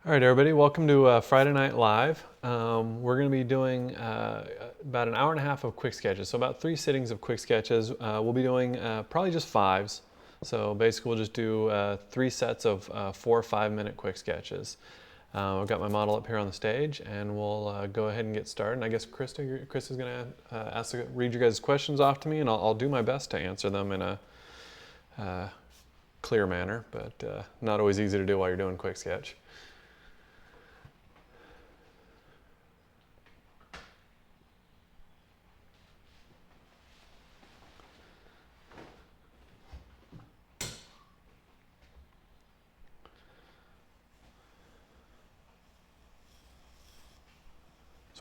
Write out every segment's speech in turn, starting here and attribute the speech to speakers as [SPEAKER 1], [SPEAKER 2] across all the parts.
[SPEAKER 1] All right, everybody, welcome to Friday Night Live. We're going to be doing about an hour and a half of quick sketches, so about 3 sittings of quick sketches. We'll be doing probably just 5s. So basically we'll just do 3 sets of 4 or 5 minute quick sketches. I've got my model up here on the stage, and we'll go ahead and get started. And I guess Krista's going to read your guys' questions off to me, and I'll do my best to answer them in a clear manner, but not always easy to do while you're doing quick sketch.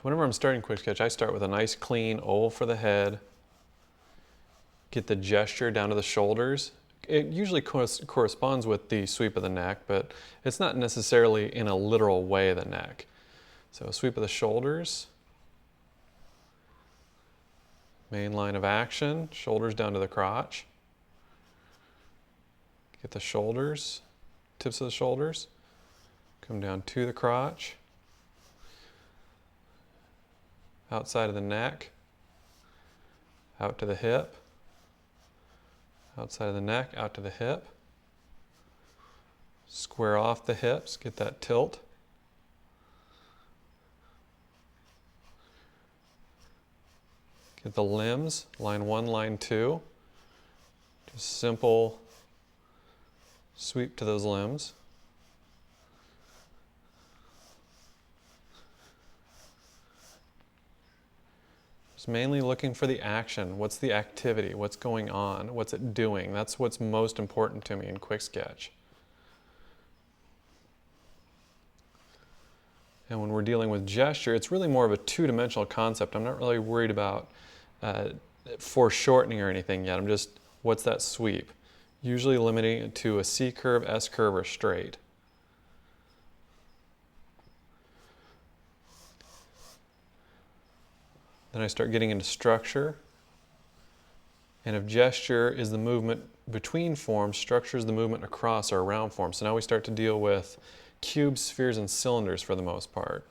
[SPEAKER 1] Whenever I'm starting quick sketch, I start with a nice clean oval for the head, get the gesture down to the shoulders. It usually corresponds with the sweep of the neck, but it's not necessarily in a literal way the neck. So sweep of the shoulders, main line of action, shoulders down to the crotch. Get the shoulders, tips of the shoulders, come down to the crotch. Outside of the neck, out to the hip, outside of the neck, out to the hip. Square off the hips, get that tilt. Get the limbs, line 1, line 2. Just simple sweep to those limbs. Mainly looking for the action. What's the activity? What's going on? What's it doing? That's what's most important to me in quick sketch. And when we're dealing with gesture, it's really more of a 2-dimensional concept. I'm not really worried about foreshortening or anything yet. I'm just, what's that sweep? Usually limiting it to a C curve, S curve, or straight. Then I start getting into structure. And if gesture is the movement between forms, structure is the movement across or around forms. So now we start to deal with cubes, spheres, and cylinders for the most part.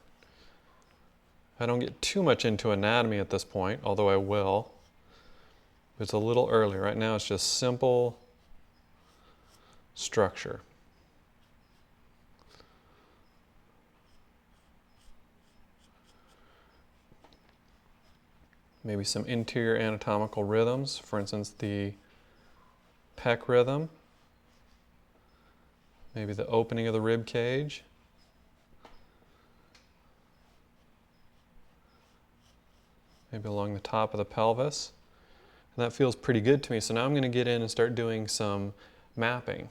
[SPEAKER 1] I don't get too much into anatomy at this point, although I will. It's a little early. Right now it's just simple structure. Maybe some interior anatomical rhythms, for instance, the pec rhythm, maybe the opening of the rib cage, maybe along the top of the pelvis. And that feels pretty good to me, so now I'm going to get in and start doing some mapping.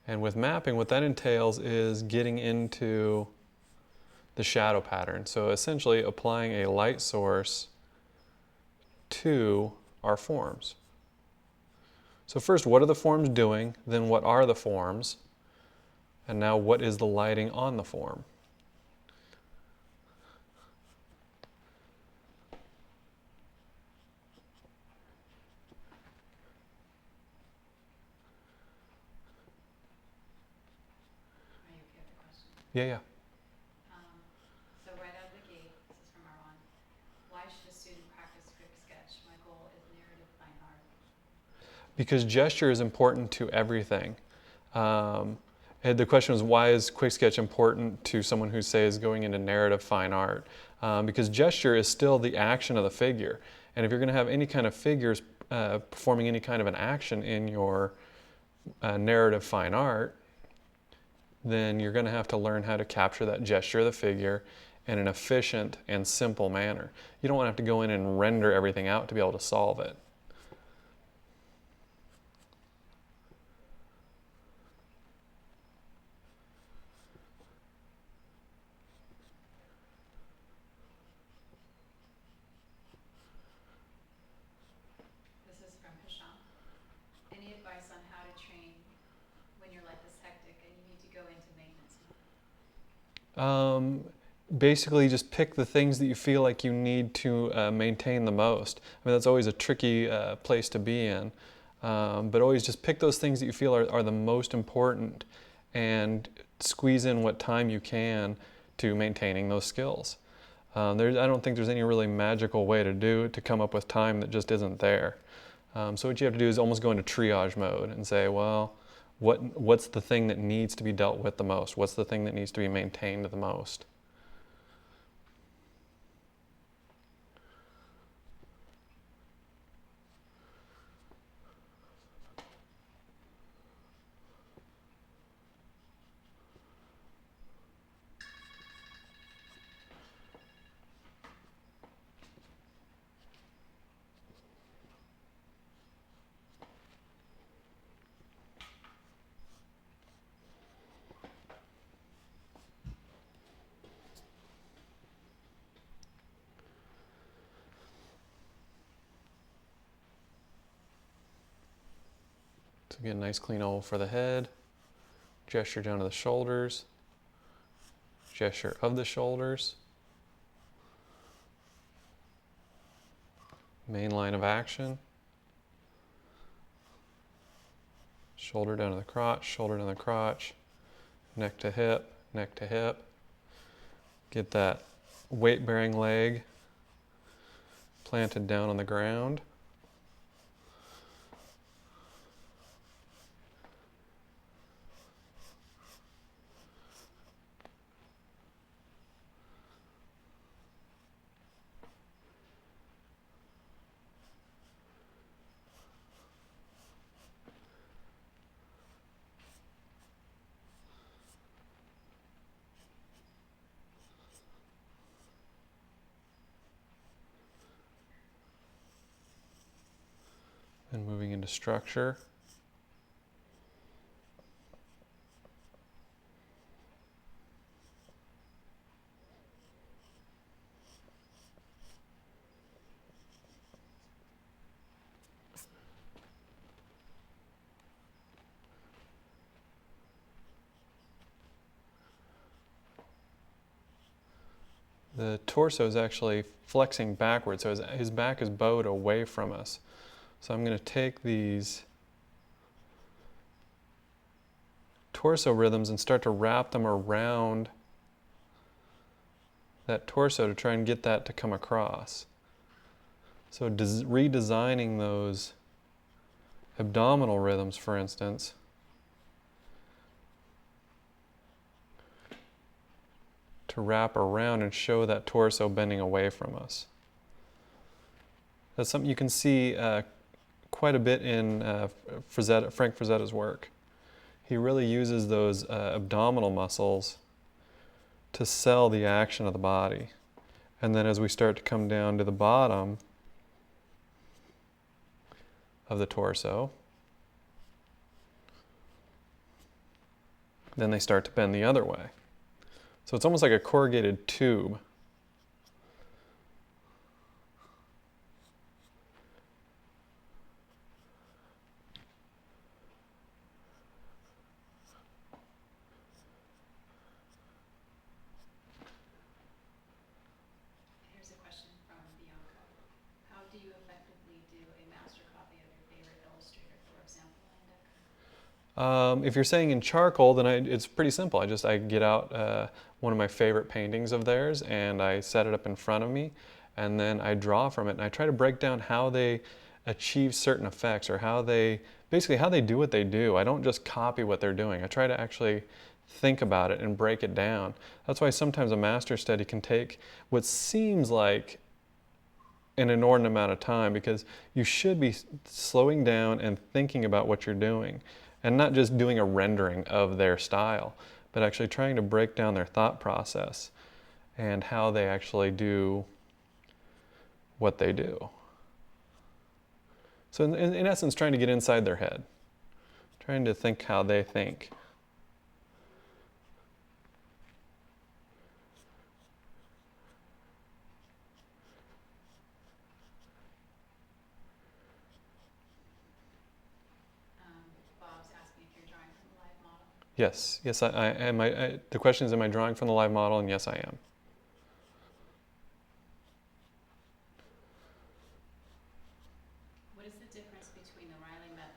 [SPEAKER 1] And with mapping, what that entails is getting into the shadow pattern. So essentially applying a light source to our forms. So first, what are the forms doing? Then what are the forms? And now what is the lighting on the form?
[SPEAKER 2] Are you okay with the question?
[SPEAKER 1] Yeah.
[SPEAKER 2] So right out of the gate, this is from Arwan. Why should a student practice Quicksketch? My goal is narrative fine art.
[SPEAKER 1] Because gesture is important to everything. And the question was, why is Quicksketch important to someone who, say, is going into narrative fine art? Because gesture is still the action of the figure. And if you're going to have any kind of figures performing any kind of an action in your narrative fine art, then you're going to have to learn how to capture that gesture of the figure in an efficient and simple manner. You don't want to have to go in and render everything out to be able to solve it.
[SPEAKER 2] This is from Hisham. Any advice on how to train when your life is hectic and you need to go into maintenance mode?
[SPEAKER 1] Basically, just pick the things that you feel like you need to maintain the most. I mean, that's always a tricky place to be in. But always just pick those things that you feel are the most important and squeeze in what time you can to maintaining those skills. I don't think there's any really magical way to come up with time that just isn't there. So what you have to do is almost go into triage mode and say, well, what's the thing that needs to be dealt with the most? What's the thing that needs to be maintained the most? So get a nice clean oval for the head, gesture down to the shoulders, gesture of the shoulders, main line of action, shoulder down to the crotch, shoulder down to the crotch, neck to hip, neck to hip. Get that weight-bearing leg planted down on the ground. And moving into structure. The torso is actually flexing backwards, so his back is bowed away from us. So I'm going to take these torso rhythms and start to wrap them around that torso to try and get that to come across. So redesigning those abdominal rhythms, for instance, to wrap around and show that torso bending away from us. That's something you can see quite a bit in Frank Frazetta's work. He really uses those abdominal muscles to sell the action of the body. And then as we start to come down to the bottom of the torso, then they start to bend the other way. So it's almost like a corrugated tube.
[SPEAKER 2] Here's a question from Bianca. How do you effectively do a master copy of your favorite illustrator, for example, Linda?
[SPEAKER 1] If you're saying in charcoal, then it's pretty simple. I get out one of my favorite paintings of theirs and I set it up in front of me and then I draw from it and I try to break down how they achieve certain effects or basically how they do what they do. I don't just copy what they're doing. I try to actually think about it and break it down. That's why sometimes a master study can take what seems like an inordinate amount of time, because you should be slowing down and thinking about what you're doing and not just doing a rendering of their style, but actually trying to break down their thought process and how they actually do what they do. So in essence, trying to get inside their head, trying to think how they think.
[SPEAKER 2] Bob's asking if you're drawing from the live model.
[SPEAKER 1] Yes, I am. The question is, am I drawing from the live model? And yes, I am.
[SPEAKER 2] What is the difference between the Riley method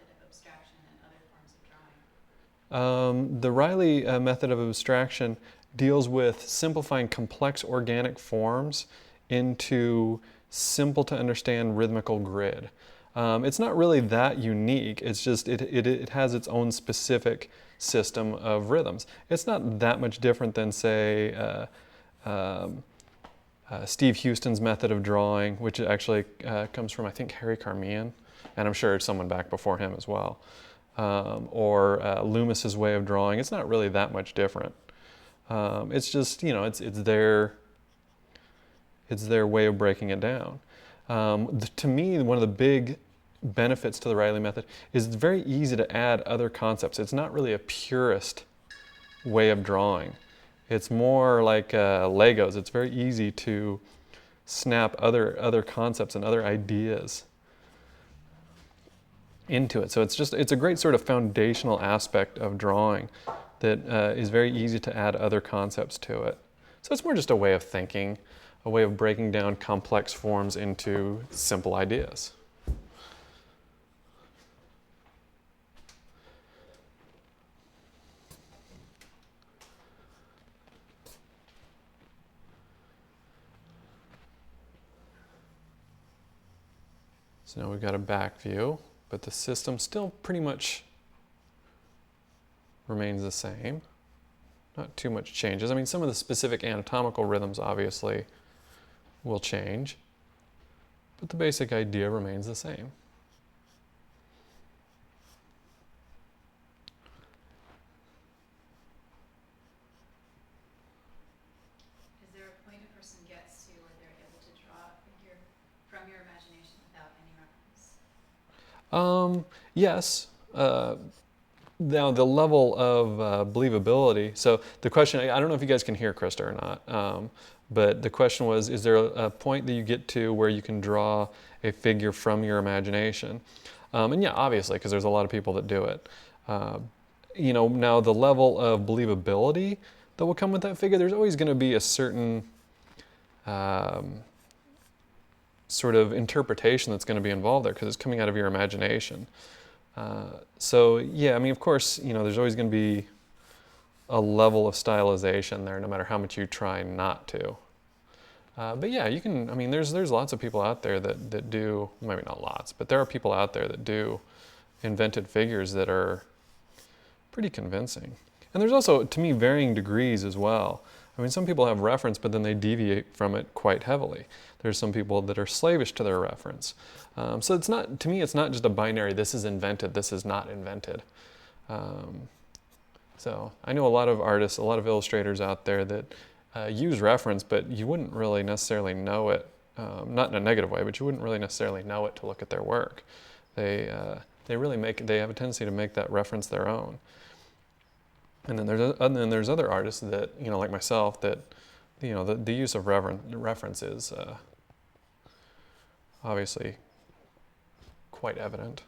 [SPEAKER 1] The Riley method of abstraction deals with simplifying complex organic forms into simple to understand rhythmical grid. It's not really that unique, it's just it has its own specific system of rhythms. It's not that much different than, say, Steve Houston's method of drawing, which actually comes from, I think, Harry Carmian, and I'm sure it's someone back before him as well. Or Loomis's way of drawing. It's not really that much different. It's just, it's their way of breaking it down. To me, one of the big benefits to the Riley method is it's very easy to add other concepts. It's not really a purist way of drawing. It's more like Legos. It's very easy to snap other concepts and other ideas into it. So it's a great sort of foundational aspect of drawing that is very easy to add other concepts to it. So it's more just a way of thinking, a way of breaking down complex forms into simple ideas. So now we've got a back view, but the system still pretty much remains the same. Not too much changes. I mean, some of the specific anatomical rhythms obviously will change, but the basic idea remains the same.
[SPEAKER 2] Is there a point a person gets to where they're able to draw a figure from your imagination without any reference?
[SPEAKER 1] Yes. Now the level of believability. So the question, I don't know if you guys can hear Krista or not, but the question was, is there a point that you get to where you can draw a figure from your imagination? And yeah, obviously, because there's a lot of people that do it. Now the level of believability that will come with that figure, there's always going to be a certain sort of interpretation that's going to be involved there because it's coming out of your imagination. So yeah, I mean, of course, there's always going to be a level of stylization there, no matter how much you try not to. But yeah, you can. I mean, there's lots of people out there that do. Maybe not lots, but there are people out there that do invented figures that are pretty convincing. And there's also, to me, varying degrees as well. I mean, some people have reference, but then they deviate from it quite heavily. There's some people that are slavish to their reference. So it's not, to me, it's not just a binary, this is invented, this is not invented. So I know a lot of artists, a lot of illustrators out there that use reference, but you wouldn't really necessarily know it, not in a negative way, but you wouldn't really necessarily know it to look at their work. They have a tendency to make that reference their own. And then there's other artists that, like myself, that, the use of reference is obviously quite evident.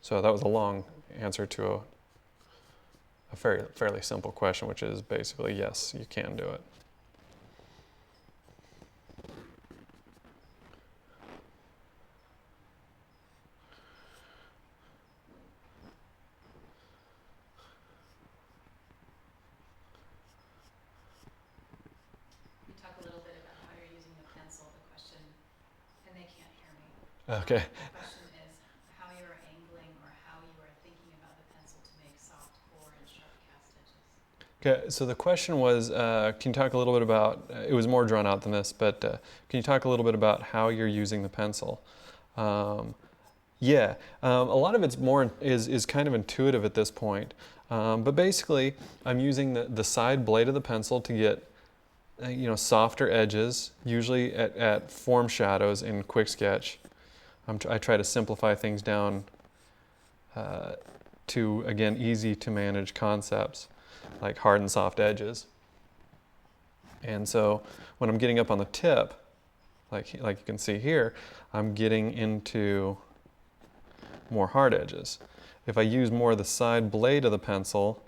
[SPEAKER 1] So that was a long answer to a fairly simple question, which is basically yes, you can do it.
[SPEAKER 2] You talk a little bit about how you're using the pencil. The question, and they can't hear me.
[SPEAKER 1] Okay.
[SPEAKER 2] The question is how you are angling or how you are thinking about the pencil to make soft core and sharp cast edges.
[SPEAKER 1] Okay, so the question was, can you talk a little bit about, it was more drawn out than this, but can you talk a little bit about how you're using the pencil? Yeah, a lot of it's is kind of intuitive at this point, but basically I'm using the side blade of the pencil to get softer edges, usually at form shadows in Quicksketch. I try to simplify things down to, again, easy to manage concepts like hard and soft edges. And so when I'm getting up on the tip, like you can see here, I'm getting into more hard edges. If I use more of the side blade of the pencil,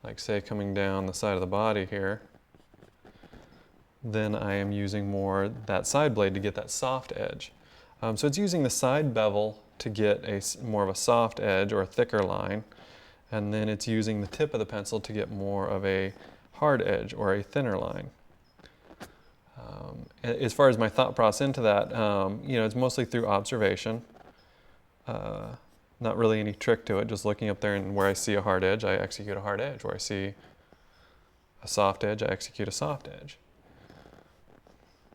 [SPEAKER 1] like say coming down the side of the body here, then I am using more that side blade to get that soft edge. So it's using the side bevel to get more of a soft edge or a thicker line, and then it's using the tip of the pencil to get more of a hard edge or a thinner line. As far as my thought process into that, it's mostly through observation. Not really any trick to it, just looking up there, and where I see a hard edge, I execute a hard edge. Where I see a soft edge, I execute a soft edge.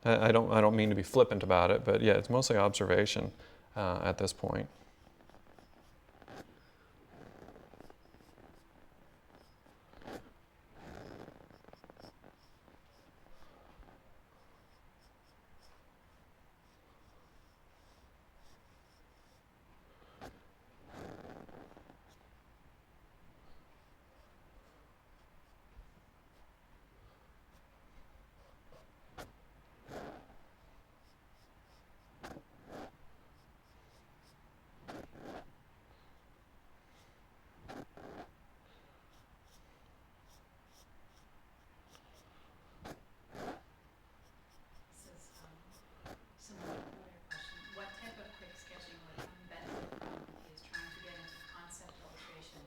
[SPEAKER 1] I don't mean to be flippant about it, but yeah, it's mostly observation at this point.
[SPEAKER 2] This is similar to the earlier question. What type of quick sketching would one benefit from if he is trying to get into concept illustration?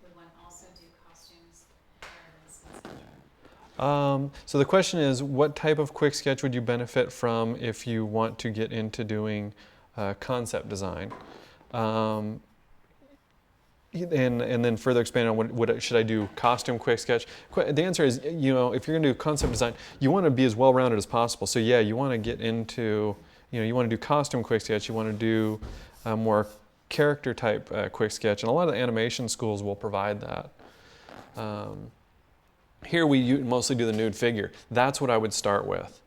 [SPEAKER 2] Would one also do costumes, patterns, etc.?
[SPEAKER 1] So the question is, what type of quick sketch would you benefit from if you want to get into doing concept design? And then further expand on should I do costume quick sketch? The answer is, if you're going to do concept design, you want to be as well-rounded as possible. So yeah, you want to get into, you want to do costume quick sketch, you want to do more character type quick sketch, and a lot of the animation schools will provide that. Here we mostly do the nude figure. That's what I would start with,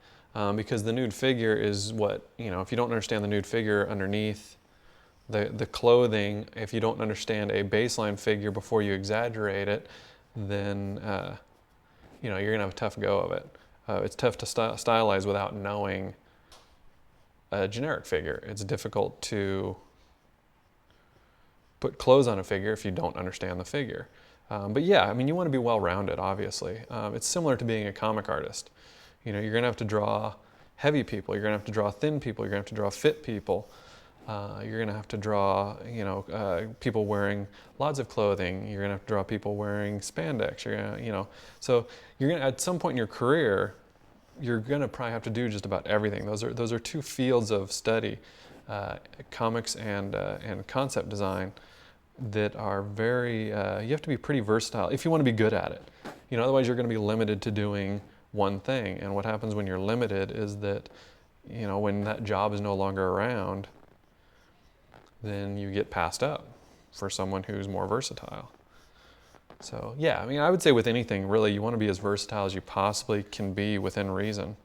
[SPEAKER 1] because the nude figure is what, if you don't understand the nude figure underneath the clothing, if you don't understand a baseline figure before you exaggerate it, then you're going to have a tough go of it. It's tough to stylize without knowing a generic figure. It's difficult to put clothes on a figure if you don't understand the figure. But yeah, you want to be well-rounded, obviously. It's similar to being a comic artist. You're going to have to draw heavy people, you're going to have to draw thin people, you're going to have to draw fit people. You're going to have to draw, people wearing lots of clothing. You're going to have to draw people wearing spandex. You're going to, so you're going to, at some point in your career, you're going to probably have to do just about everything. Those are two fields of study, comics and concept design, that are very. You have to be pretty versatile if you want to be good at it. Otherwise you're going to be limited to doing one thing. And what happens when you're limited is that, when that job is no longer around, then you get passed up for someone who's more versatile. So yeah, I would say with anything, really, you want to be as versatile as you possibly can be within reason.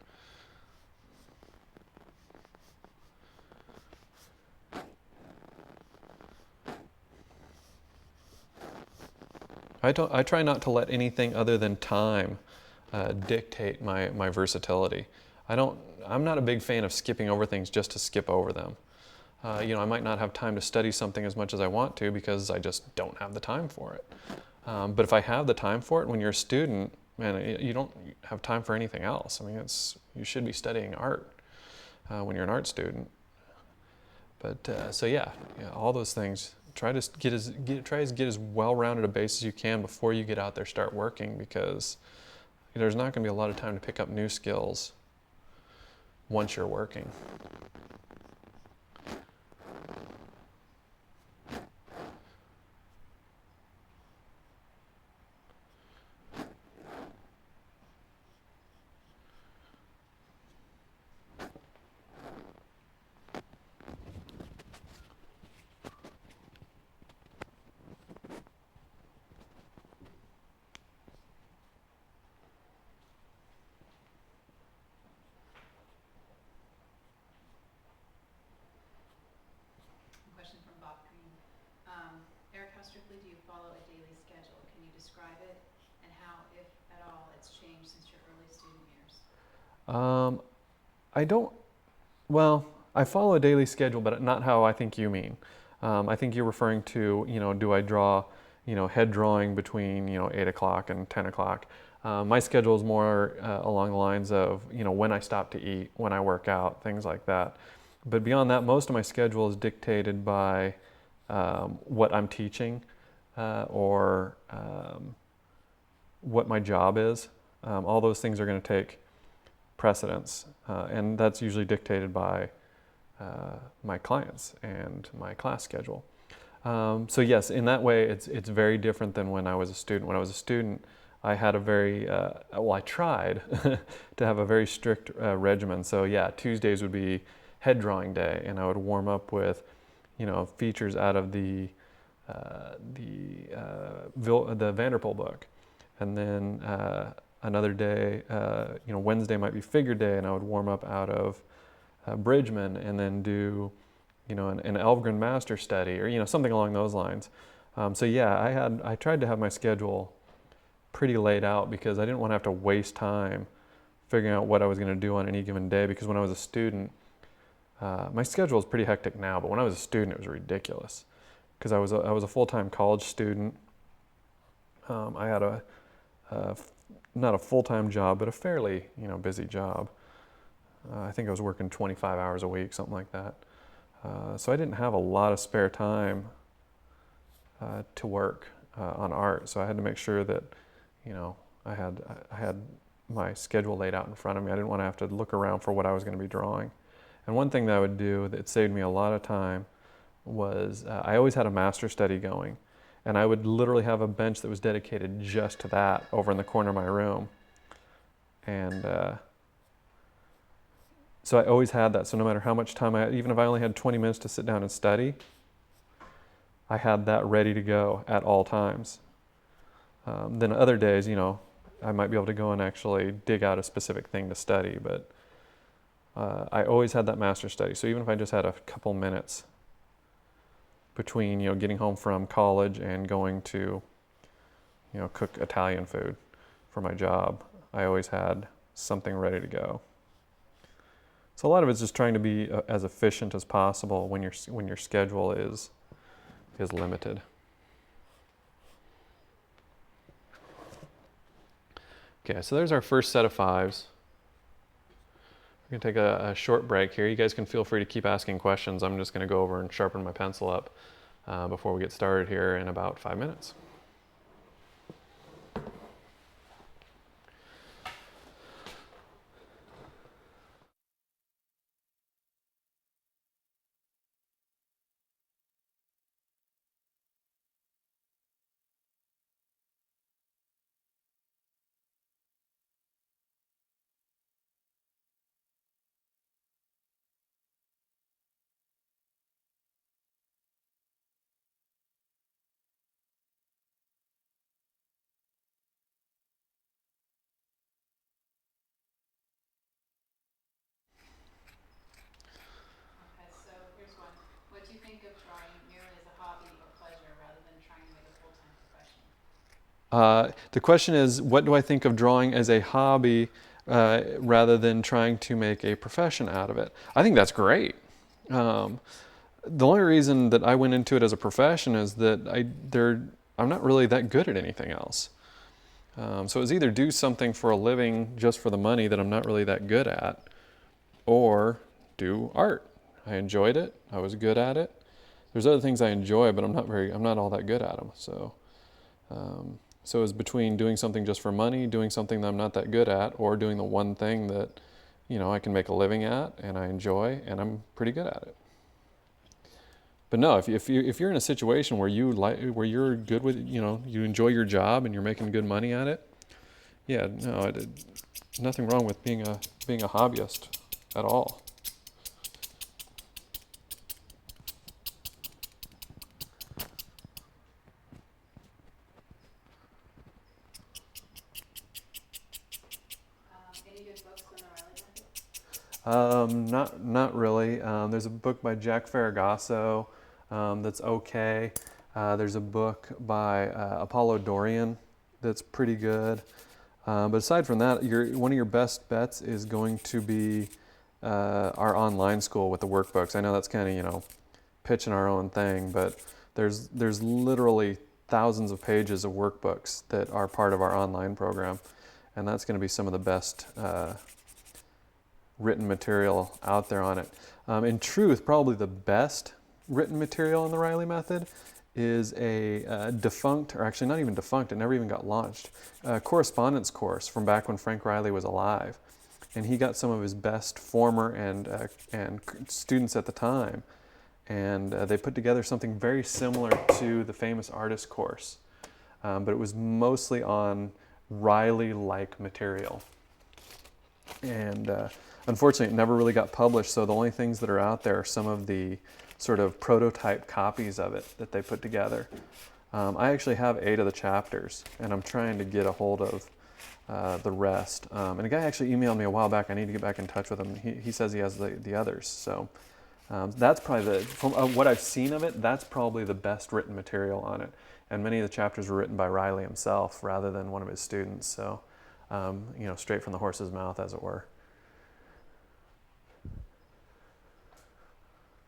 [SPEAKER 1] I try not to let anything other than time dictate my versatility. I'm not a big fan of skipping over things just to skip over them. I might not have time to study something as much as I want to because I just don't have the time for it. But if I have the time for it, when you're a student, man, you don't have time for anything else. You should be studying art when you're an art student. But so yeah, all those things. Try to get as well-rounded a base as you can before you get out there, start working, because there's not going to be a lot of time to pick up new skills once you're working.
[SPEAKER 2] Erik, how strictly do you follow a daily schedule? Can you describe it, and how, if at all, it's changed since your early student years?
[SPEAKER 1] I don't, well, I follow a daily schedule, but not how I think you mean. I think you're referring to, do I draw, head drawing between, 8 o'clock and 10 o'clock. My schedule is more along the lines of, when I stop to eat, when I work out, things like that. But beyond that, most of my schedule is dictated by what I'm teaching or what my job is. All those things are going to take precedence, and that's usually dictated by my clients and my class schedule. So yes, in that way, it's very different than when I was a student. When I was a student, I had a very, I tried to have a very strict regimen. So yeah, Tuesdays would be head drawing day, and I would warm up with, features out of the Vanderpool book. And then another day, Wednesday might be figure day, and I would warm up out of Bridgman, and then do, an Elvgren master study, or something along those lines. So yeah, I tried to have my schedule pretty laid out because I didn't want to have to waste time figuring out what I was going to do on any given day. Because when I was a student, my schedule is pretty hectic now, but when I was a student, it was ridiculous because I was a full-time college student. I had not a full-time job, but a fairly busy job. I think I was working 25 hours a week, something like that. So I didn't have a lot of spare time to work on art. So I had to make sure that, I had my schedule laid out in front of me. I didn't want to have to look around for what I was going to be drawing. And one thing that I would do that saved me a lot of time was I always had a master study going. And I would literally have a bench that was dedicated just to that over in the corner of my room. And so I always had that. So no matter how much time I had, even if I only had 20 minutes to sit down and study, I had that ready to go at all times. Then other days, I might be able to go and actually dig out a specific thing to study, but I always had that master study. So even if I just had a couple minutes between, getting home from college and going to, cook Italian food for my job, I always had something ready to go. So a lot of it's just trying to be as efficient as possible when your schedule is limited. Okay, so there's our first set of 5s. We're going to take a short break here. You guys can feel free to keep asking questions. I'm just going to go over and sharpen my pencil up before we get started here in about 5 minutes.
[SPEAKER 2] Okay, so here's one. What do you think of drawing merely as a hobby or pleasure rather than trying to make a full-time profession?
[SPEAKER 1] The question is, what do I think of drawing as a hobby rather than trying to make a profession out of it? I think that's great. The only reason that I went into it as a profession is that I'm not really that good at anything else. So it was either do something for a living just for the money that I'm not really that good at, or do art. I enjoyed it. I was good at it. There's other things I enjoy, but I'm not all that good at them. So it was between doing something just for money, doing something that I'm not that good at, or doing the one thing that, I can make a living at and I enjoy and I'm pretty good at it. But no, if you're in a situation where you're good with, you enjoy your job and you're making good money at it, yeah, no, nothing wrong with being a hobbyist at all.
[SPEAKER 2] Any good books on the Riley method?
[SPEAKER 1] Not really. There's a book by Jack Ferragasso that's okay. There's a book by Apollo Dorian that's pretty good. But aside from that, one of your best bets is going to be our online school with the workbooks. I know that's kind of, pitching our own thing, but there's literally thousands of pages of workbooks that are part of our online program, and that's going to be some of the best written material out there on it. In truth, probably the best written material in the Riley method is a defunct, or actually not even defunct, it never even got launched, correspondence course from back when Frank Riley was alive. And he got some of his best former and students at the time, and they put together something very similar to the famous artist course, but it was mostly on Riley-like material. And unfortunately, it never really got published, so the only things that are out there are some of the sort of prototype copies of it that they put together. I actually have 8 of the chapters, and I'm trying to get a hold of the rest. And a guy actually emailed me a while back. I need to get back in touch with him. He says he has the others. So that's probably from what I've seen of it, that's probably the best written material on it. And many of the chapters were written by Riley himself rather than one of his students. So, straight from the horse's mouth, as it were.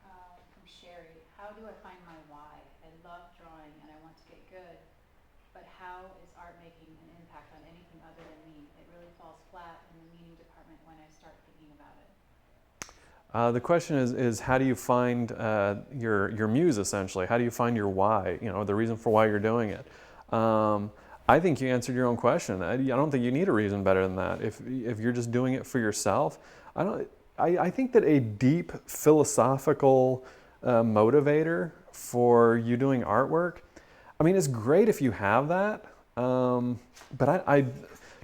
[SPEAKER 2] From Sherry, how do I find my why? I love drawing and I want to get good, but how is art making an impact on anything other than me? It really falls flat in the meaning department when I start thinking about it.
[SPEAKER 1] The question is how do you find your muse, essentially? How do you find your why, the reason for why you're doing it? I think you answered your own question. I don't think you need a reason better than that. If you're just doing it for yourself, I think that a deep philosophical motivator for you doing artwork, I mean, it's great if you have that, but I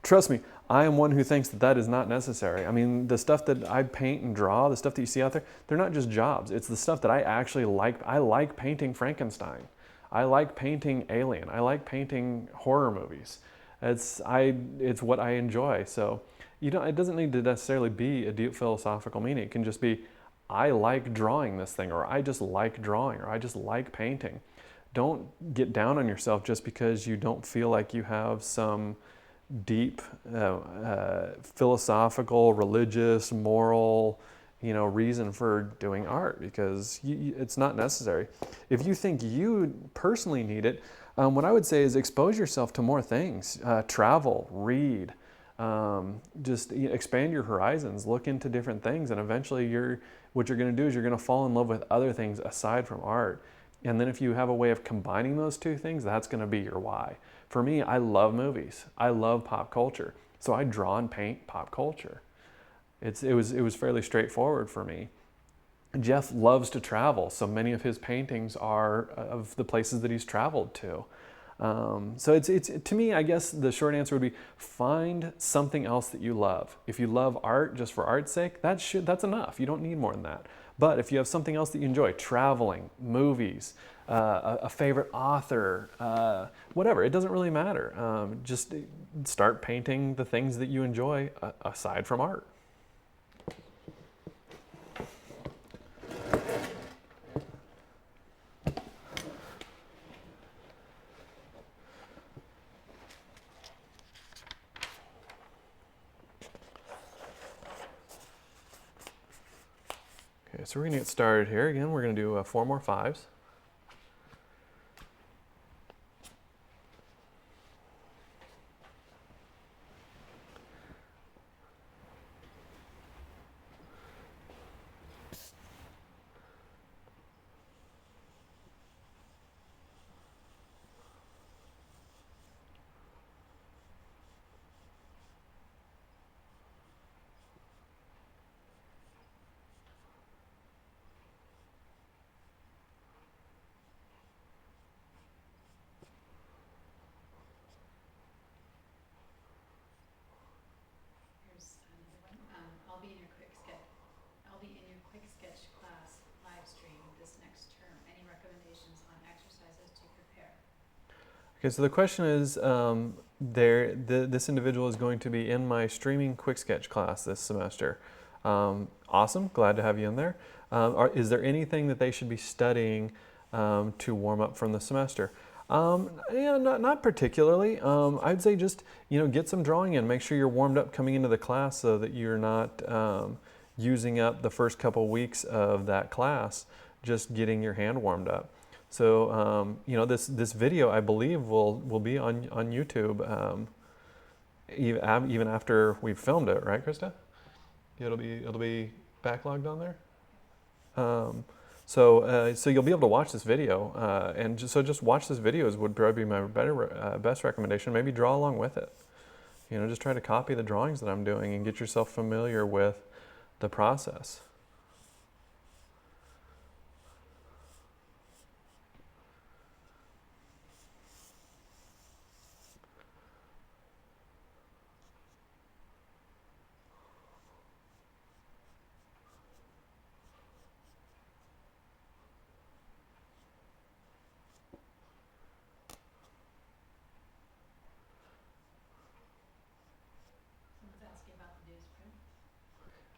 [SPEAKER 1] trust me, I am one who thinks that that is not necessary. I mean, the stuff that I paint and draw, the stuff that you see out there, they're not just jobs. It's the stuff that I actually like. I like painting Frankenstein. I like painting Alien. I like painting horror movies. It's what I enjoy. So, it doesn't need to necessarily be a deep philosophical meaning. It can just be, I like drawing this thing, or I just like drawing, or I just like painting. Don't get down on yourself just because you don't feel like you have some deep philosophical, religious, moral, reason for doing art, because it's not necessary. If you think you personally need it, what I would say is expose yourself to more things. Travel, read, just expand your horizons, look into different things, and eventually what you're going to do is you're going to fall in love with other things aside from art. And then if you have a way of combining those two things, that's going to be your why. For me, I love movies. I love pop culture. So I draw and paint pop culture. It was fairly straightforward for me. Jeff loves to travel, so many of his paintings are of the places that he's traveled to. So it's to me, I guess the short answer would be find something else that you love. If you love art just for art's sake, that's enough. You don't need more than that. But if you have something else that you enjoy, traveling, movies, a favorite author, whatever, it doesn't really matter. Just start painting the things that you enjoy aside from art. Okay, so we're going to get started here. Again, we're going to do 4 more 5s.
[SPEAKER 2] Here's another one. I'll be in your Quicksketch class live stream this next term. Any recommendations on exercises to prepare?
[SPEAKER 1] Okay, so the question is, this individual is going to be in my streaming Quicksketch class this semester. Awesome, glad to have you in there. Is there anything that they should be studying to warm up from the semester? Not particularly. I'd say just get some drawing in. Make sure you're warmed up coming into the class so that you're not using up the first couple weeks of that class just getting your hand warmed up. So this video, I believe, will be on YouTube even after we've filmed it, right, Krista? It'll be backlogged on there. So you'll be able to watch this video, and just watch this video would probably be my best recommendation. Maybe draw along with it. You know, just try to copy the drawings that I'm doing and get yourself familiar with the process.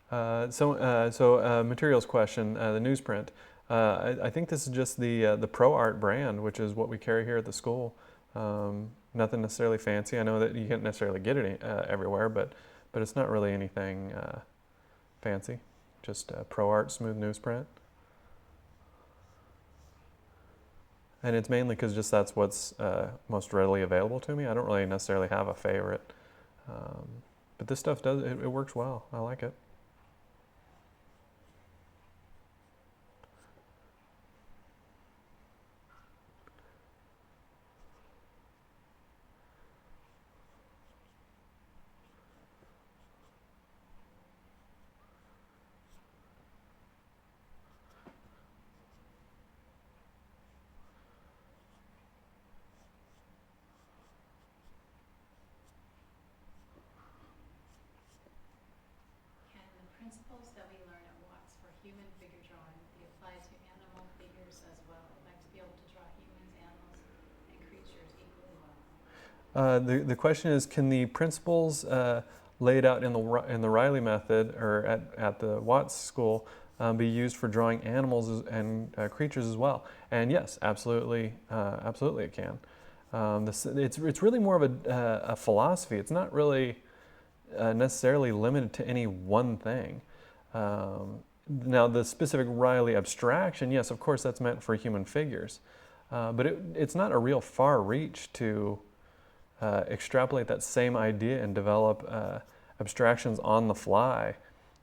[SPEAKER 1] Materials question, the newsprint. I think this is just the Pro Art brand, which is what we carry here at the school. Nothing necessarily fancy. I know that you can't necessarily get it everywhere, but it's not really anything fancy. Just Pro Art smooth newsprint. And it's mainly because just that's what's most readily available to me. I don't really necessarily have a favorite. But this stuff it works well. I like it.
[SPEAKER 2] Principles that we learn at Watts for human figure drawing be applied to animal figures as well. I'd like to be able to draw humans, animals, and creatures equally well.
[SPEAKER 1] The question is, can the principles laid out in the Riley method or at the Watts school be used for drawing animals and creatures as well? And yes, absolutely, absolutely it can. It's really more of a philosophy. It's not really necessarily limited to any one thing. Now the specific Riley abstraction, yes, of course that's meant for human figures, but it's not a real far reach to extrapolate that same idea and develop abstractions on the fly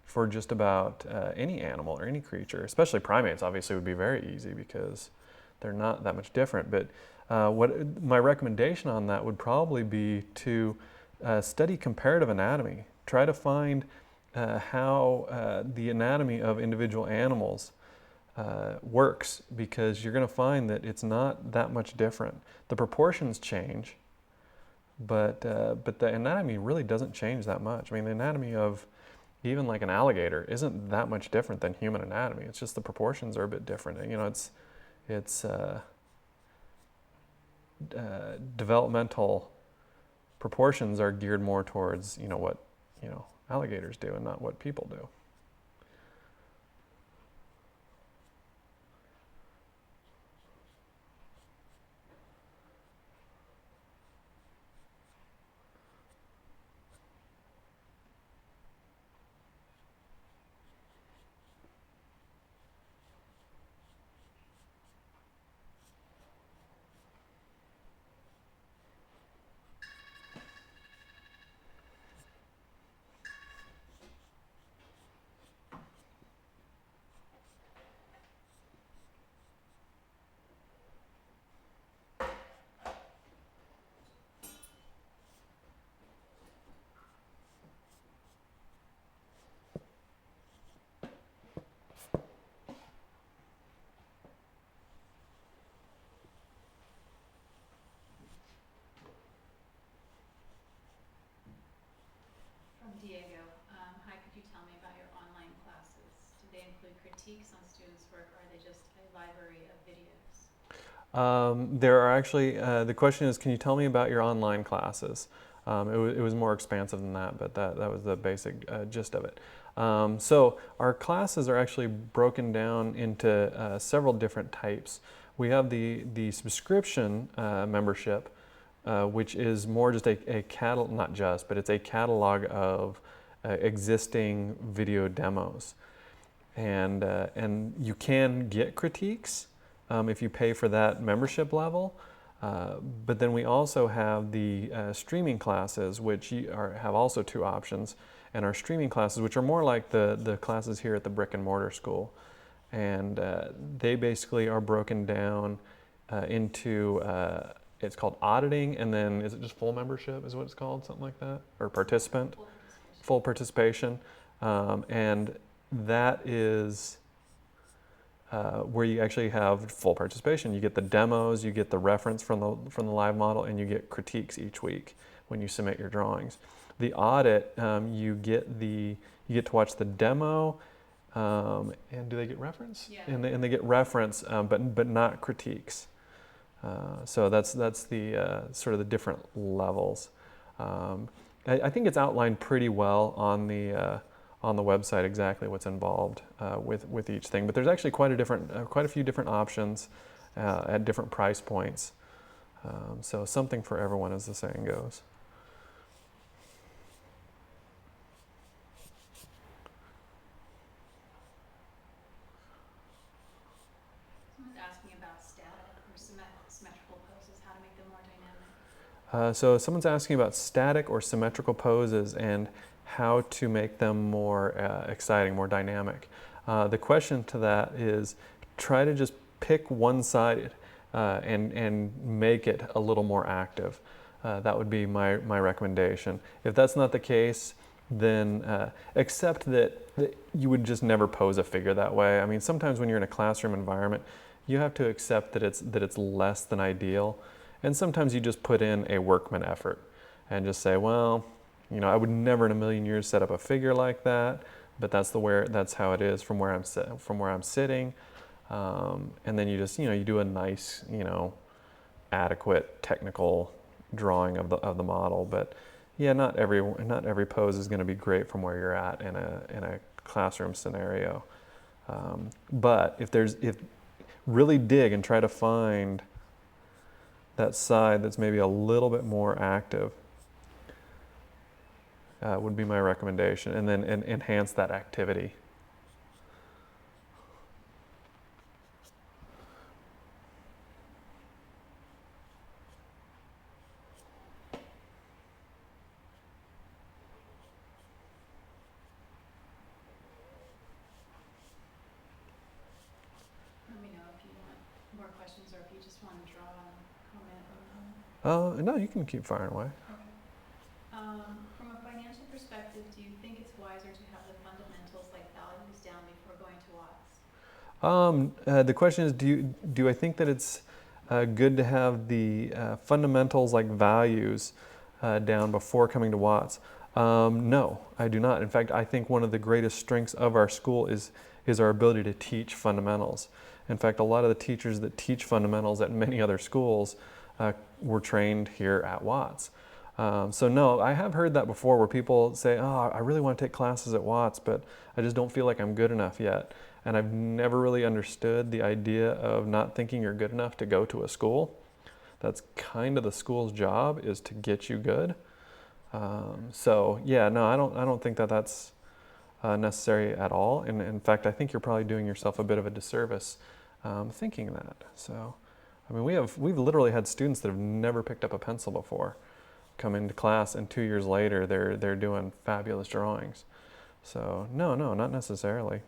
[SPEAKER 1] for just about any animal or any creature, especially primates obviously would be very easy because they're not that much different. But what my recommendation on that would probably be to study comparative anatomy. Try to find how the anatomy of individual animals works, because you're going to find that it's not that much different. The proportions change, but the anatomy really doesn't change that much. I mean, the anatomy of even like an alligator isn't that much different than human anatomy. It's just the proportions are a bit different. You know, it's developmental proportions are geared more towards, you know, what, you know, alligators do and not what people do.
[SPEAKER 2] Diego, hi, could you tell me about your online classes? Do they include critiques on students' work, or are they just a library of videos?
[SPEAKER 1] There are actually, the question is, can you tell me about your online classes? It was more expansive than that, but that was the basic gist of it. So our classes are actually broken down into several different types. We have the subscription membership, which is more just a catalog, not just, but it's a catalog of existing video demos. And you can get critiques if you pay for that membership level. But then we also have the streaming classes, which have also two options. and our streaming classes, which are more like the classes here at the brick and mortar school. And they basically are broken down into, it's called auditing, and then is it just full membership is what it's called, something like that? Or participant? Full participation. And that is where you actually have full participation. You get the demos, you get the reference from the live model, and you get critiques each week when you submit your drawings. The audit, you get to watch the demo, and do they get reference?
[SPEAKER 2] Yeah.
[SPEAKER 1] And they get reference, but not critiques. So that's the sort of the different levels. I think it's outlined pretty well on the website exactly what's involved with each thing. But there's actually quite a few different options at different price points. So something for everyone, as the saying goes.
[SPEAKER 2] Someone's asking about static or symmetrical poses, how to make them more dynamic.
[SPEAKER 1] So someone's asking about static or symmetrical poses and how to make them more exciting, more dynamic. The question to that is try to just pick one side and make it a little more active. That would be my recommendation. If that's not the case, then accept that you would just never pose a figure that way. I mean, sometimes when you're in a classroom environment, you have to accept that it's less than ideal. And sometimes you just put in a workman effort and just say, well, you know, I would never in a million years set up a figure like that, but that's how it is from where I'm sitting. And then you just, you know, you do a nice, you know, adequate technical drawing of the model. But yeah, not every pose is going to be great from where you're at in a classroom scenario. But if really dig and try to find that side that's maybe a little bit more active, would be my recommendation, and then enhance that activity.
[SPEAKER 2] Let me know if you want more questions or if you just want to draw and comment on them.
[SPEAKER 1] No, you can keep firing away.
[SPEAKER 2] From a financial perspective, do you think it's wiser to have the fundamentals like values down before going to watts?
[SPEAKER 1] The question is, do I think that it's good to have the fundamentals like values down before coming to watts? No, I do not. In fact, I think one of the greatest strengths of our school is our ability to teach fundamentals. In fact, a lot of the teachers that teach fundamentals at many other schools were trained here at Watts. So no, I have heard that before where people say, oh, I really want to take classes at Watts, but I just don't feel like I'm good enough yet. And I've never really understood the idea of not thinking you're good enough to go to a school. That's kind of the school's job, is to get you good. So yeah, no, I don't think that that's necessary at all. And in fact, I think you're probably doing yourself a bit of a disservice thinking that. So, I mean, we've literally had students that have never picked up a pencil before come into class, and 2 years later they're doing fabulous drawings. So no, not necessarily.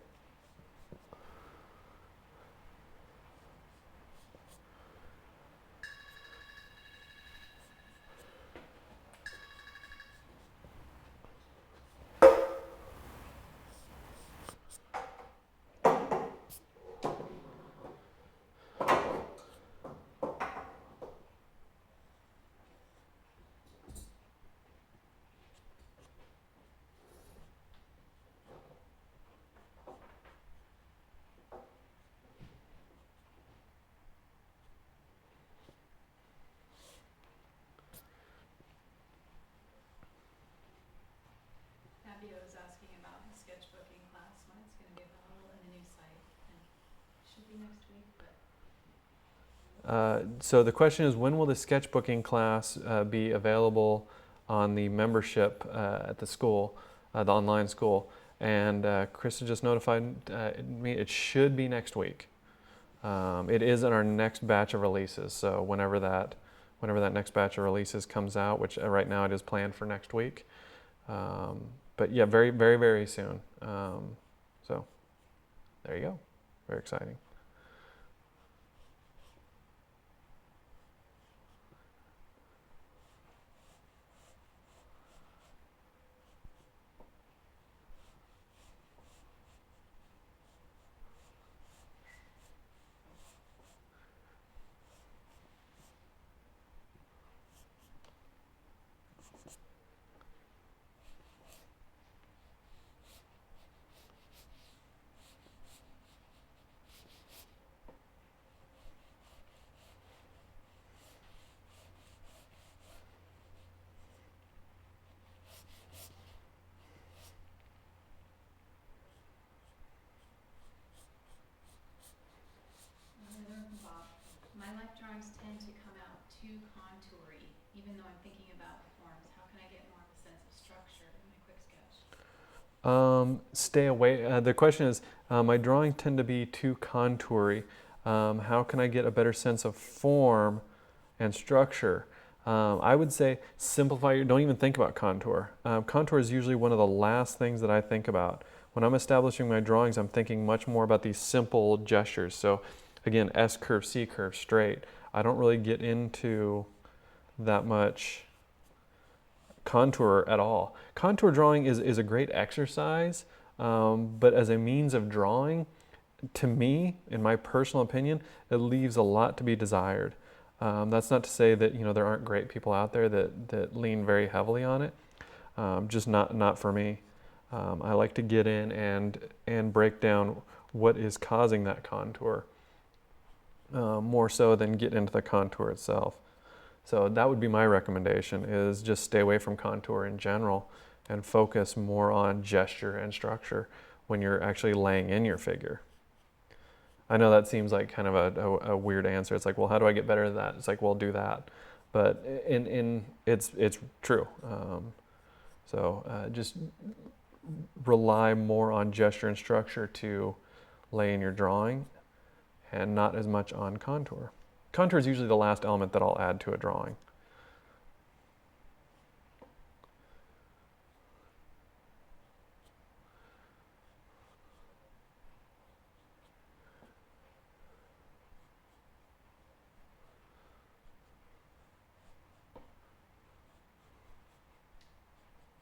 [SPEAKER 2] Fabio is asking about the sketchbooking class, when it's going to be available in the new site. And it should be next week, but
[SPEAKER 1] So the question is, when will the sketchbooking class be available on the membership at the school, the online school? And Krista just notified me it should be next week. It is in our next batch of releases. So whenever that next batch of releases comes out, which right now it is planned for next week, but yeah, very, very, very soon. So there you go. Very exciting.
[SPEAKER 2] Another from Bob. My life drawings tend to come out too contoury, even though I'm thinking about the forms. How can I get more of a sense of structure in my quick sketch?
[SPEAKER 1] Stay away. The question is, my drawings tend to be too contoury. How can I get a better sense of form and structure? I would say simplify your, don't even think about contour. Contour is usually one of the last things that I think about. When I'm establishing my drawings, I'm thinking much more about these simple gestures. So again, S curve, C curve, straight. I don't really get into that much contour at all. Contour drawing is a great exercise, but as a means of drawing, to me, in my personal opinion, it leaves a lot to be desired. That's not to say that there aren't great people out there that lean very heavily on it. Just not for me. I like to get in and break down what is causing that contour, more so than get into the contour itself. So that would be my recommendation, is just stay away from contour in general and focus more on gesture and structure when you're actually laying in your figure. I know that seems like kind of a weird answer. It's like, well, how do I get better at that? It's like, well, do that. But it's true. Just rely more on gesture and structure to lay in your drawing, and not as much on contour. Contour is usually the last element that I'll add to a drawing.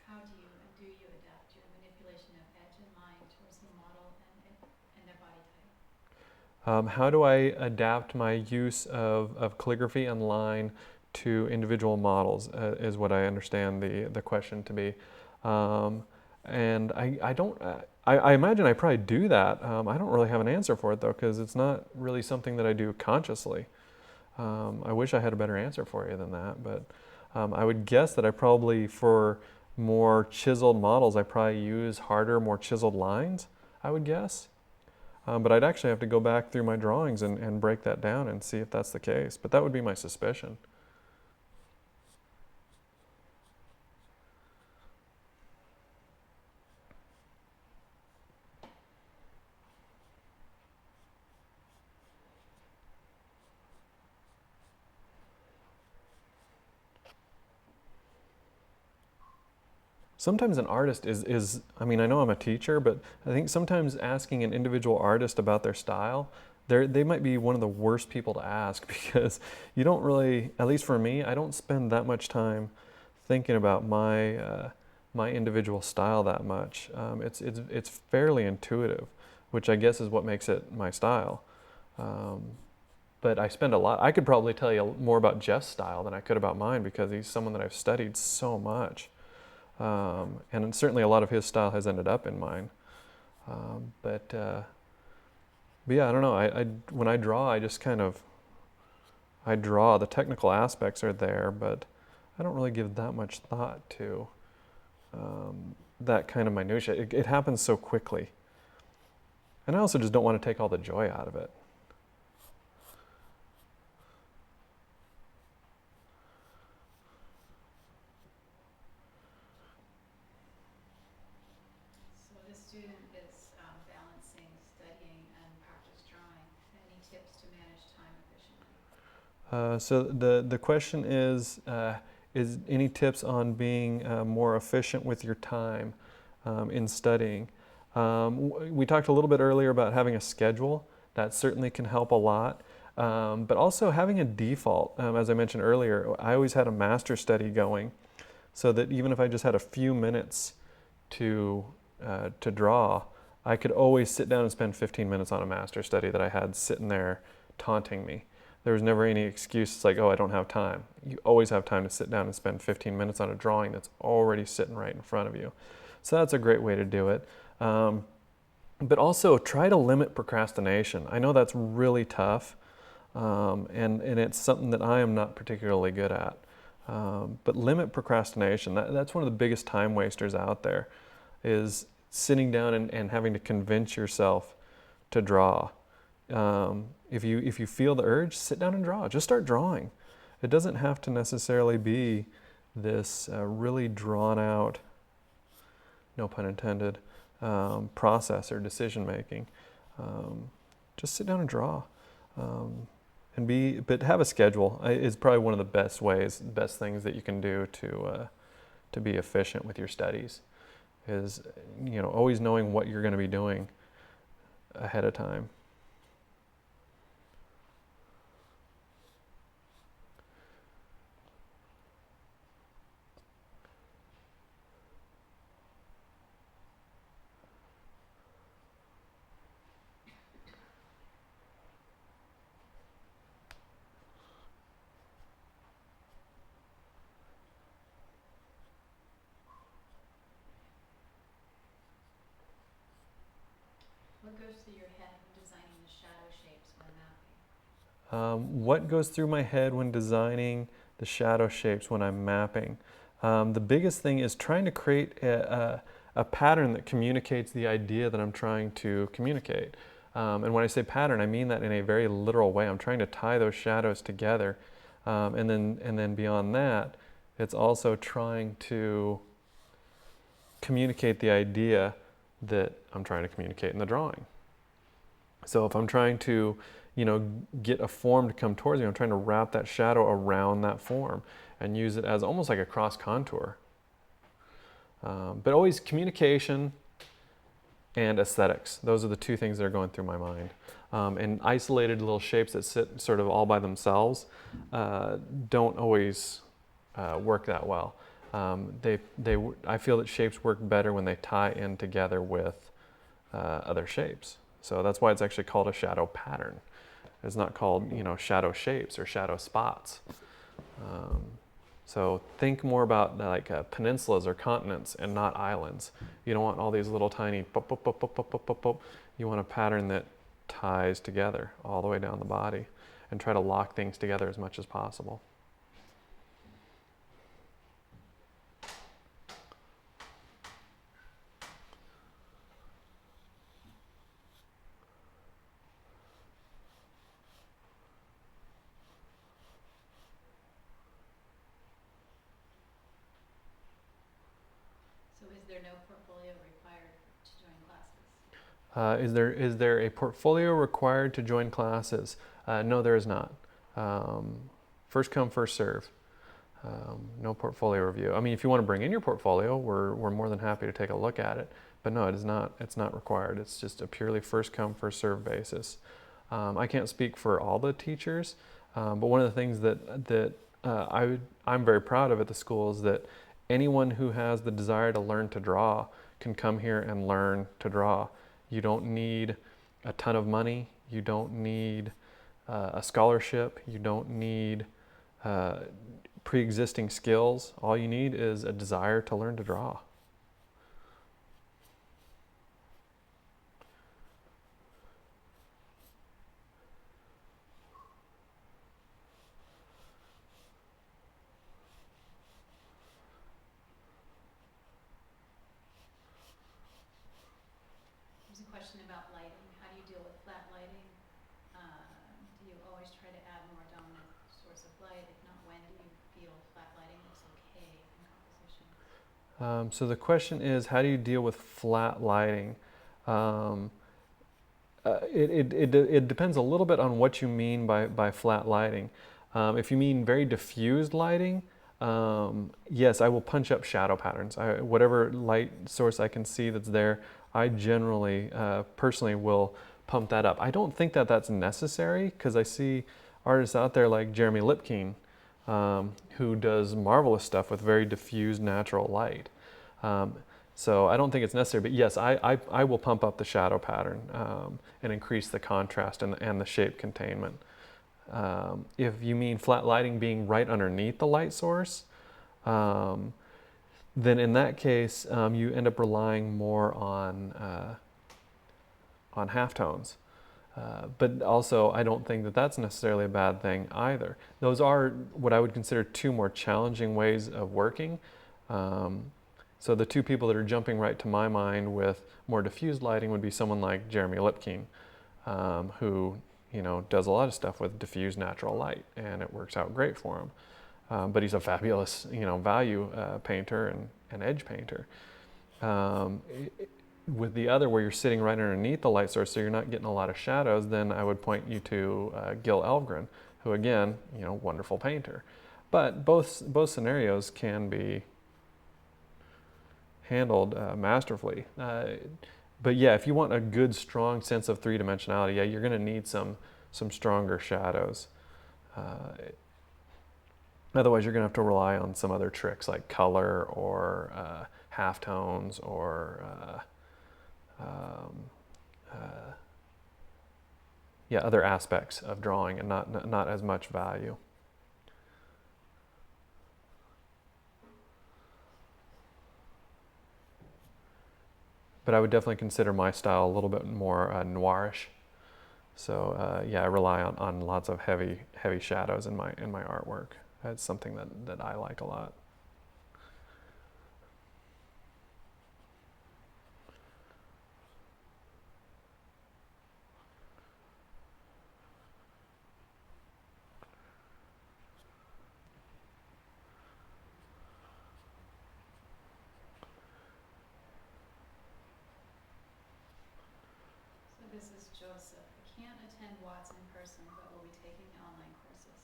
[SPEAKER 2] How do you adapt your manipulation of edge and line towards the model and their body type?
[SPEAKER 1] How do I adapt my use of calligraphy and line to individual models, is what I understand the question to be. And I don't, I imagine I probably do that. I don't really have an answer for it though, because it's not really something that I do consciously. I wish I had a better answer for you than that, but I would guess that I probably, for more chiseled models, I probably use harder, more chiseled lines, I would guess. But I'd actually have to go back through my drawings and break that down and see if that's the case. But that would be my suspicion. Sometimes an artist is, I mean, I know I'm a teacher, but I think sometimes asking an individual artist about their style, they might be one of the worst people to ask, because you don't really, at least for me, I don't spend that much time thinking about my individual style that much. It's fairly intuitive, which I guess is what makes it my style. But I spend a lot, I could probably tell you more about Jeff's style than I could about mine, because he's someone that I've studied so much. And certainly a lot of his style has ended up in mine. But yeah, I don't know. When I draw, I just kind of, I draw. The technical aspects are there, but I don't really give that much thought to that kind of minutia. It happens so quickly. And I also just don't want to take all the joy out of it.
[SPEAKER 2] So this student is balancing studying and practice drawing. Any tips to manage time efficiently?
[SPEAKER 1] So the question is any tips on being more efficient with your time? in studying. We talked a little bit earlier about having a schedule. That certainly can help a lot. But also having a default. As I mentioned earlier, I always had a master study going, so that even if I just had a few minutes to draw, I could always sit down and spend 15 minutes on a master study that I had sitting there taunting me. There was never any excuse. It's like, oh, I don't have time. You always have time to sit down and spend 15 minutes on a drawing that's already sitting right in front of you. So that's a great way to do it. But also try to limit procrastination. I know that's really tough, and it's something that I am not particularly good at. But limit procrastination. That's one of the biggest time wasters out there, is sitting down and having to convince yourself to draw. If you feel the urge, sit down and draw. Just start drawing. It doesn't have to necessarily be this really drawn out, no pun intended, process or decision making. Just sit down and draw. But have a schedule. Is probably one of the best things that you can do to be efficient with your studies. Is always knowing what you're going to be doing ahead of time.
[SPEAKER 2] What goes through your head when designing the shadow shapes when mapping?
[SPEAKER 1] What goes through my head when designing the shadow shapes when I'm mapping? The biggest thing is trying to create a pattern that communicates the idea that I'm trying to communicate. And when I say pattern, I mean that in a very literal way. I'm trying to tie those shadows together. And then beyond that, it's also trying to communicate the idea that I'm trying to communicate in the drawing. So if I'm trying to, get a form to come towards me, I'm trying to wrap that shadow around that form and use it as almost like a cross contour. But always communication and aesthetics. Those are the two things that are going through my mind. And isolated little shapes that sit sort of all by themselves don't always work that well. I feel that shapes work better when they tie in together with other shapes. So that's why it's actually called a shadow pattern. It's not called, shadow shapes or shadow spots. So think more about like peninsulas or continents and not islands. You don't want all these little tiny pop, pop, pop, pop, pop, pop, pop, pop. You want a pattern that ties together all the way down the body and try to lock things together as much as possible.
[SPEAKER 2] So is there no portfolio required to join classes?
[SPEAKER 1] Is there a portfolio required to join classes? No, there is not. First come, first serve. No portfolio review. I mean, if you want to bring in your portfolio, we're more than happy to take a look at it. But no, it is not. It's not required. It's just a purely first come, first serve basis. I can't speak for all the teachers, but one of the things that I'm very proud of at the school is that anyone who has the desire to learn to draw can come here and learn to draw. You don't need a ton of money. You don't need a scholarship. You don't need pre-existing skills. All you need is a desire to learn to draw.
[SPEAKER 2] There's a question about lighting. How do you deal with flat lighting? Do you always try to add more dominant source of light? If not, when do you feel flat lighting looks okay in composition?
[SPEAKER 1] So the question is, how do you deal with flat lighting? It depends a little bit on what you mean by flat lighting. If you mean very diffused lighting, Yes, I will punch up shadow patterns. Whatever light source I can see that's there, I generally, personally will pump that up. I don't think that that's necessary because I see artists out there like Jeremy Lipkin, who does marvelous stuff with very diffused natural light. So I don't think it's necessary, but yes, I will pump up the shadow pattern and increase the contrast and the shape containment. If you mean flat lighting being right underneath the light source, then in that case, you end up relying more on halftones. But also, I don't think that that's necessarily a bad thing either. Those are what I would consider two more challenging ways of working. So the two people that are jumping right to my mind with more diffused lighting would be someone like Jeremy Lipkin, who does a lot of stuff with diffused natural light, and it works out great for him. But he's a fabulous, value painter and edge painter. With the other, where you're sitting right underneath the light source, so you're not getting a lot of shadows, then I would point you to Gil Elvgren, who again, wonderful painter. But both scenarios can be handled masterfully. But yeah, if you want a good, strong sense of three-dimensionality, yeah, you're going to need some stronger shadows. Otherwise, you're going to have to rely on some other tricks like color or halftones or other aspects of drawing, and not as much value. But I would definitely consider my style a little bit more noirish. So I rely on lots of heavy shadows in my artwork. That's something that I like a lot.
[SPEAKER 2] So this is Joseph. I can't attend Watts in person, but will be taking online courses.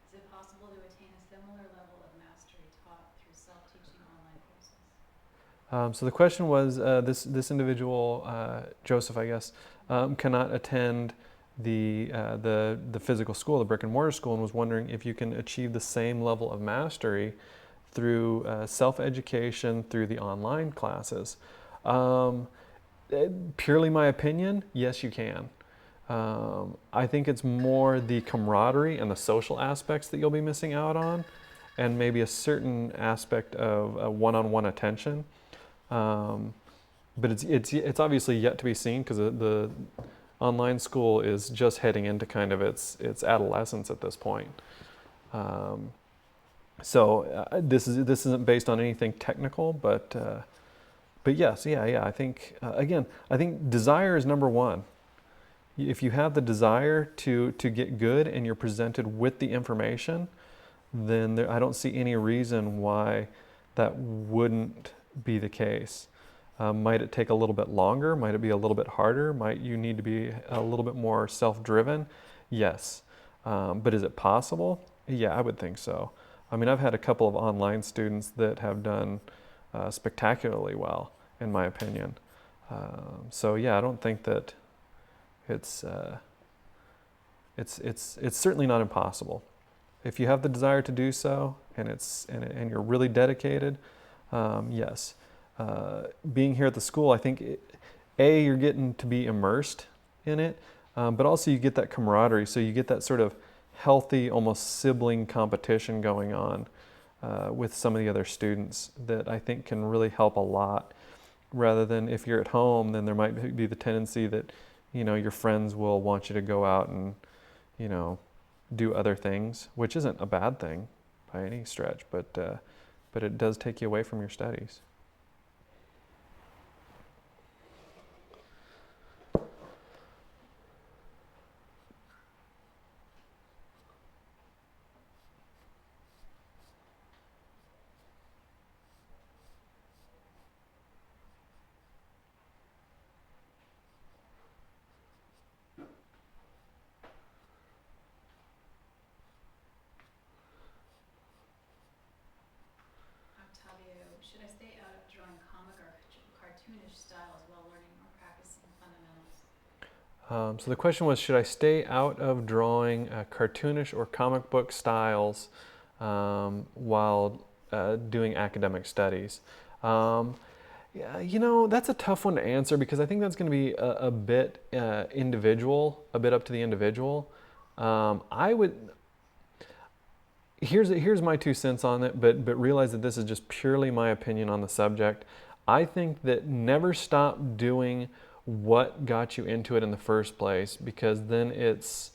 [SPEAKER 2] Is it possible to attain a similar level of mastery taught through self-teaching online courses?
[SPEAKER 1] So the question was, this individual, Joseph, I guess, cannot attend the physical school, the brick and mortar school, and was wondering if you can achieve the same level of mastery through self-education through the online classes. Purely my opinion, yes, you can. I think it's more the camaraderie and the social aspects that you'll be missing out on, and maybe a certain aspect of one-on-one attention. But it's obviously yet to be seen, because the online school is just heading into kind of its adolescence at this point. So this isn't based on anything technical, but yes, I think I think desire is number one. If you have the desire to get good and you're presented with the information, then I don't see any reason why that wouldn't be the case. Might it take a little bit longer? Might it be a little bit harder? Might you need to be a little bit more self-driven? Yes. But is it possible? Yeah, I would think so. I mean, I've had a couple of online students that have done spectacularly well, in my opinion. So yeah, I don't think that it's certainly not impossible. If you have the desire to do so, and you're really dedicated, yes. Being here at the school, I think you're getting to be immersed in it, but also you get that camaraderie. So you get that sort of healthy, almost sibling competition going on with some of the other students that I think can really help a lot. Rather than if you're at home, then there might be the tendency that your friends will want you to go out and do other things, which isn't a bad thing by any stretch, but it does take you away from your studies.
[SPEAKER 2] cartoonish styles while learning or practicing fundamentals?
[SPEAKER 1] So the question was, should I stay out of drawing cartoonish or comic book styles while doing academic studies? Yeah, you know, that's a tough one to answer because I think that's going to be a bit individual, a bit up to the individual. I would, here's my 2 cents on it, but realize that this is just purely my opinion on the subject. I think that never stop doing what got you into it in the first place, because then it's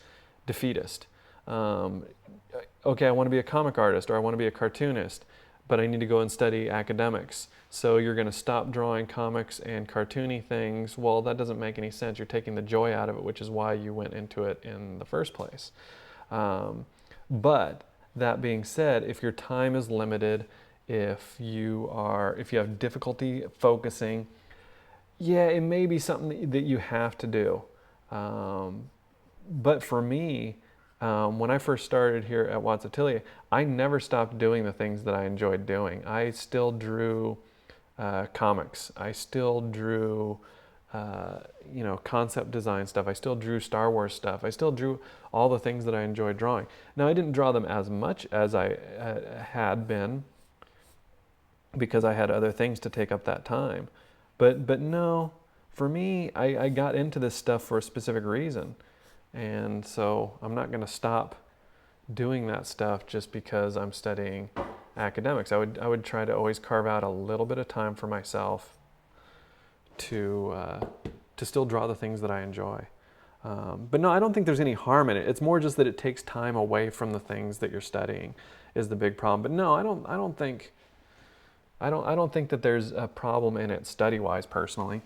[SPEAKER 1] defeatist. Okay, I want to be a comic artist or I want to be a cartoonist, but I need to go and study academics. So you're going to stop drawing comics and cartoony things. Well, that doesn't make any sense. You're taking the joy out of it, which is why you went into it in the first place. But that being said, if your time is limited, if you have difficulty focusing, yeah, it may be something that you have to do. But for me, when I first started here at Watts Atelier, I never stopped doing the things that I enjoyed doing. I still drew comics. I still drew, concept design stuff. I still drew Star Wars stuff. I still drew all the things that I enjoyed drawing. Now, I didn't draw them as much as I had been because I had other things to take up that time. But no, for me, I got into this stuff for a specific reason. And so I'm not going to stop doing that stuff just because I'm studying academics. I would try to always carve out a little bit of time for myself to still draw the things that I enjoy. But no, I don't think there's any harm in it. It's more just that it takes time away from the things that you're studying is the big problem. But no, I don't think that there's a problem in it study-wise personally.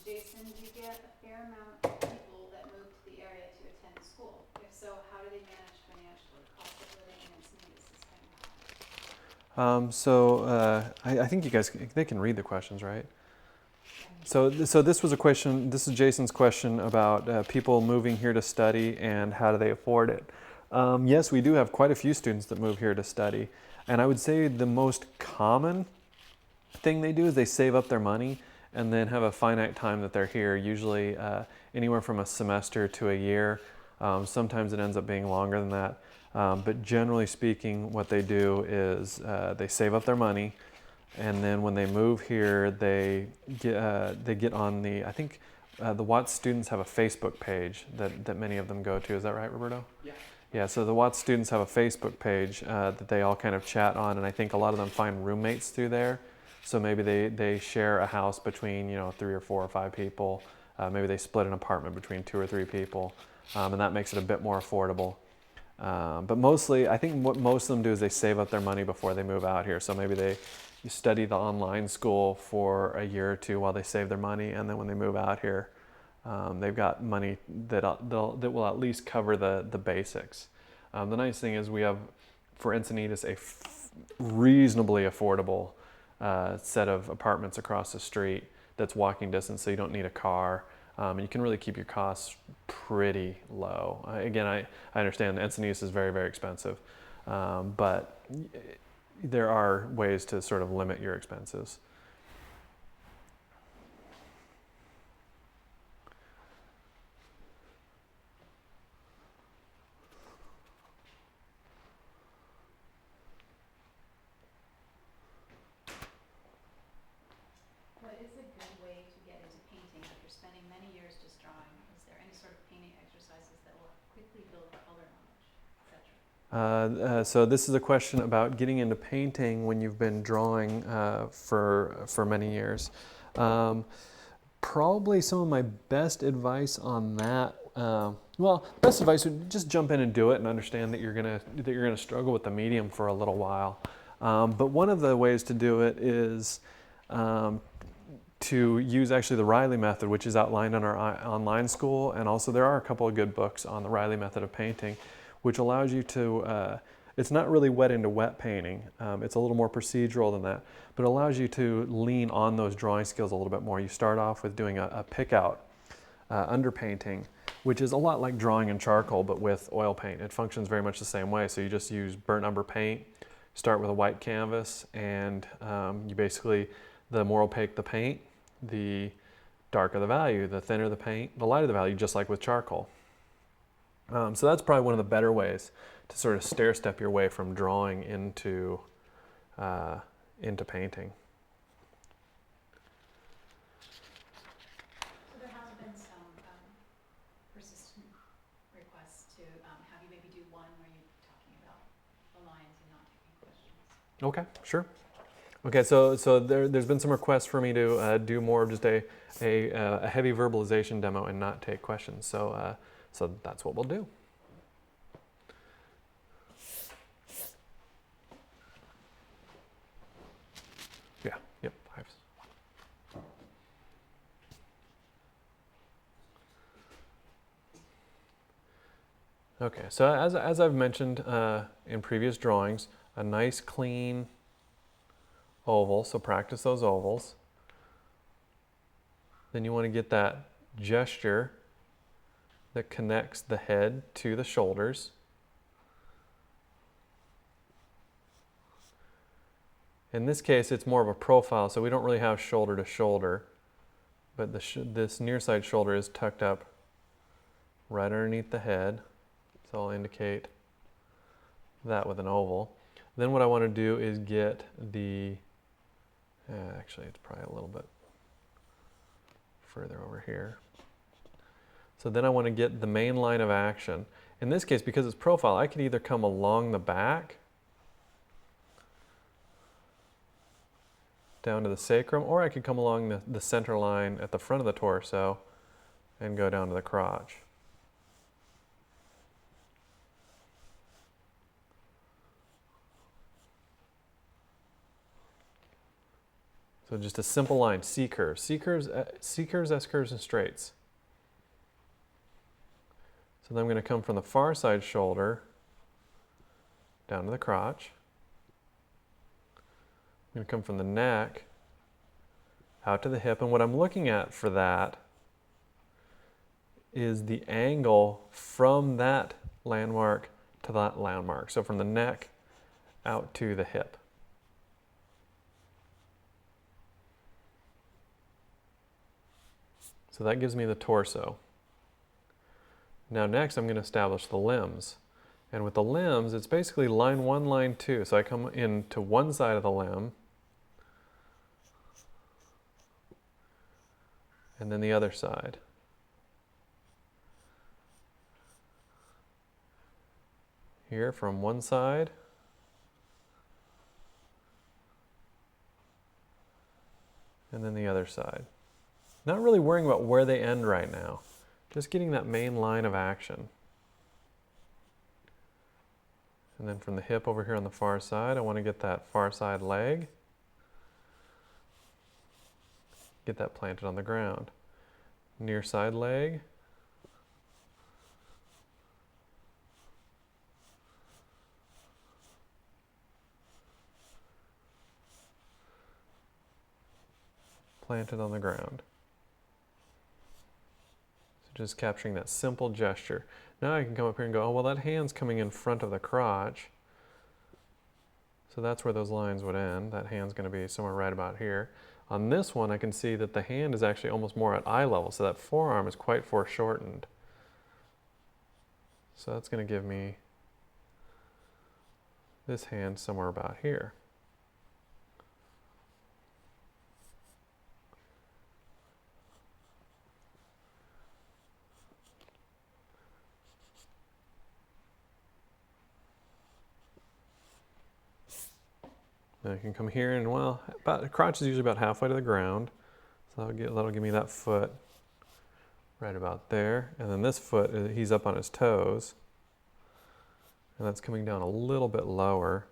[SPEAKER 2] Jason, do you get a fair amount of people that move to the area to attend school? If so, how do they manage financially? Cost of living in Encinitas is kind of high.
[SPEAKER 1] I think you guys, they can read the questions, right? So this was a question, this is Jason's question about people moving here to study and how do they afford it. Yes, we do have quite a few students that move here to study. And I would say the most common thing they do is they save up their money and then have a finite time that they're here, usually anywhere from a semester to a year. Sometimes it ends up being longer than that. But generally speaking, what they do is they save up their money, and then when they move here, they get on the, I think the Watts students have a Facebook page that many of them go to. Is that right, Roberto?
[SPEAKER 3] Yeah.
[SPEAKER 1] Yeah, so the Watts students have a Facebook page that they all kind of chat on, and I think a lot of them find roommates through there. So maybe they share a house between 3 or 4 or 5 people. Maybe they split an apartment between 2 or 3 people, and that makes it a bit more affordable. But mostly, I think what most of them do is they save up their money before they move out here. So maybe they study the online school for a year or 2 while they save their money, and then when they move out here, they've got money that will at least cover the basics. The nice thing is we have, for Encinitas, a reasonably affordable set of apartments across the street that's walking distance, so you don't need a car. You can really keep your costs pretty low. Again, I understand the Encinitas is very, very expensive, but there are ways to sort of limit your expenses.
[SPEAKER 2] What is a good way to get into painting after spending many years just drawing? Is there any sort of painting exercises that will quickly build color knowledge, etc.?
[SPEAKER 1] So this is a question about getting into painting when you've been drawing for many years. Probably some of my best advice on that. Well, best advice would just jump in and do it, and understand that you're gonna struggle with the medium for a little while. But one of the ways to do it is to use actually the Riley method, which is outlined on our online school, and also there are a couple of good books on the Riley method of painting, which allows you to, it's not really wet into wet painting, it's a little more procedural than that, but it allows you to lean on those drawing skills a little bit more. You start off with doing a pick out underpainting, which is a lot like drawing in charcoal but with oil paint. It functions very much the same way, so you just use burnt umber paint, start with a white canvas, and you basically, the more opaque the paint, the darker the value, the thinner the paint, the lighter the value, just like with charcoal. So that's probably one of the better ways to sort of stair step your way from drawing into painting.
[SPEAKER 2] So there have been some persistent requests to have you maybe do one where you're talking about the lines and not taking questions.
[SPEAKER 1] Okay, sure. Okay, so there's been some requests for me to do more of just a heavy verbalization demo and not take questions. So that's what we'll do. Yeah, yep, hives. Okay, so as I've mentioned in previous drawings, a nice clean oval, so practice those ovals. Then you want to get that gesture that connects the head to the shoulders. In this case, it's more of a profile, so we don't really have shoulder to shoulder, but this near side shoulder is tucked up right underneath the head, so I'll indicate that with an oval. Then what I want to do is get the, actually it's probably a little bit further over here. So then I want to get the main line of action. In this case, because it's profile, I could either come along the back down to the sacrum, or I could come along the center line at the front of the torso and go down to the crotch. So just a simple line, C curves, C curves, S curves, and straights. So then I'm going to come from the far side shoulder down to the crotch. I'm going to come from the neck out to the hip, and what I'm looking at for that is the angle from that landmark to that landmark. So from the neck out to the hip. So that gives me the torso. Now next I'm going to establish the limbs. And with the limbs, it's basically line 1, line 2. So I come into one side of the limb, and then the other side. Here from one side, and then the other side. Not really worrying about where they end right now, just getting that main line of action. And then from the hip over here on the far side, I want to get that far side leg. Get that planted on the ground. Near side leg. planted on the ground. So just capturing that simple gesture. Now I can come up here and go, oh, well, that hand's coming in front of the crotch. So that's where those lines would end. That hand's going to be somewhere right about here. On this one, I can see that the hand is actually almost more at eye level, so that forearm is quite foreshortened. So that's going to give me this hand somewhere about here. Now I can come here and, well, the crotch is usually about halfway to the ground. So that'll give me that foot right about there. And then this foot, he's up on his toes. And that's coming down a little bit lower.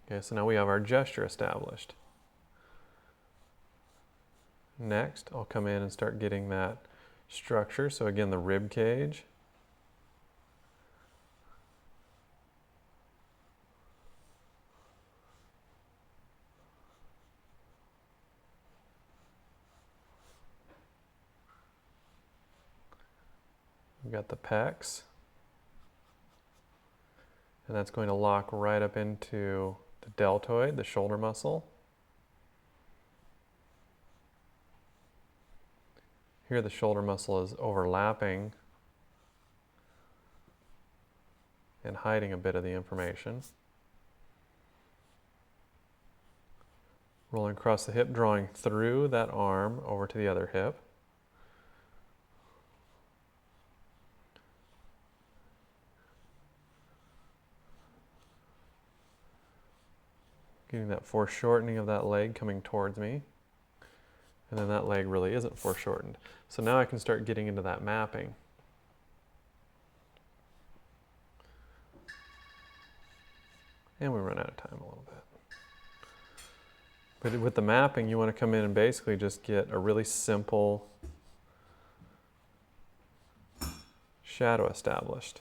[SPEAKER 1] Okay, so now we have our gesture established. Next, I'll come in and start getting that structure. So again, the rib cage. We've got the pecs. And that's going to lock right up into the deltoid, the shoulder muscle. Here the shoulder muscle is overlapping and hiding a bit of the information. Rolling across the hip, drawing through that arm over to the other hip. Getting that foreshortening of that leg coming towards me. And then that leg really isn't foreshortened. So now I can start getting into that mapping. And we run out of time a little bit. But with the mapping, you want to come in and basically just get a really simple shadow established.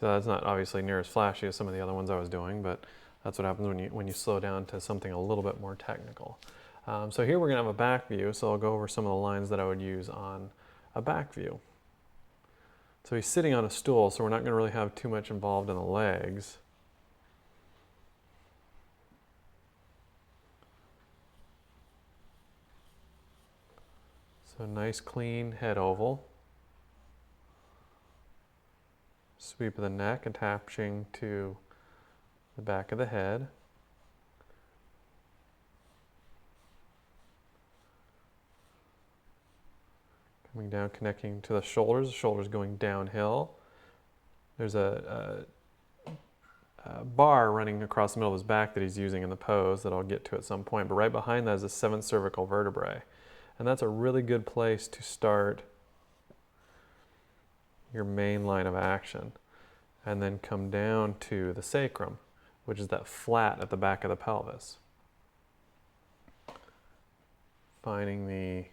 [SPEAKER 1] So that's not obviously near as flashy as some of the other ones I was doing, but that's what happens when you slow down to something a little bit more technical. So here we're going to have a back view, so I'll go over some of the lines that I would use on a back view. So he's sitting on a stool, so we're not going to really have too much involved in the legs. So nice clean head oval. Sweep of the neck attaching to the back of the head. Coming down, connecting to the shoulders going downhill. There's a bar running across the middle of his back that he's using in the pose that I'll get to at some point, but right behind that is the 7th cervical vertebrae. And that's a really good place to start your main line of action, and then come down to the sacrum, which is that flat at the back of the pelvis. Finding the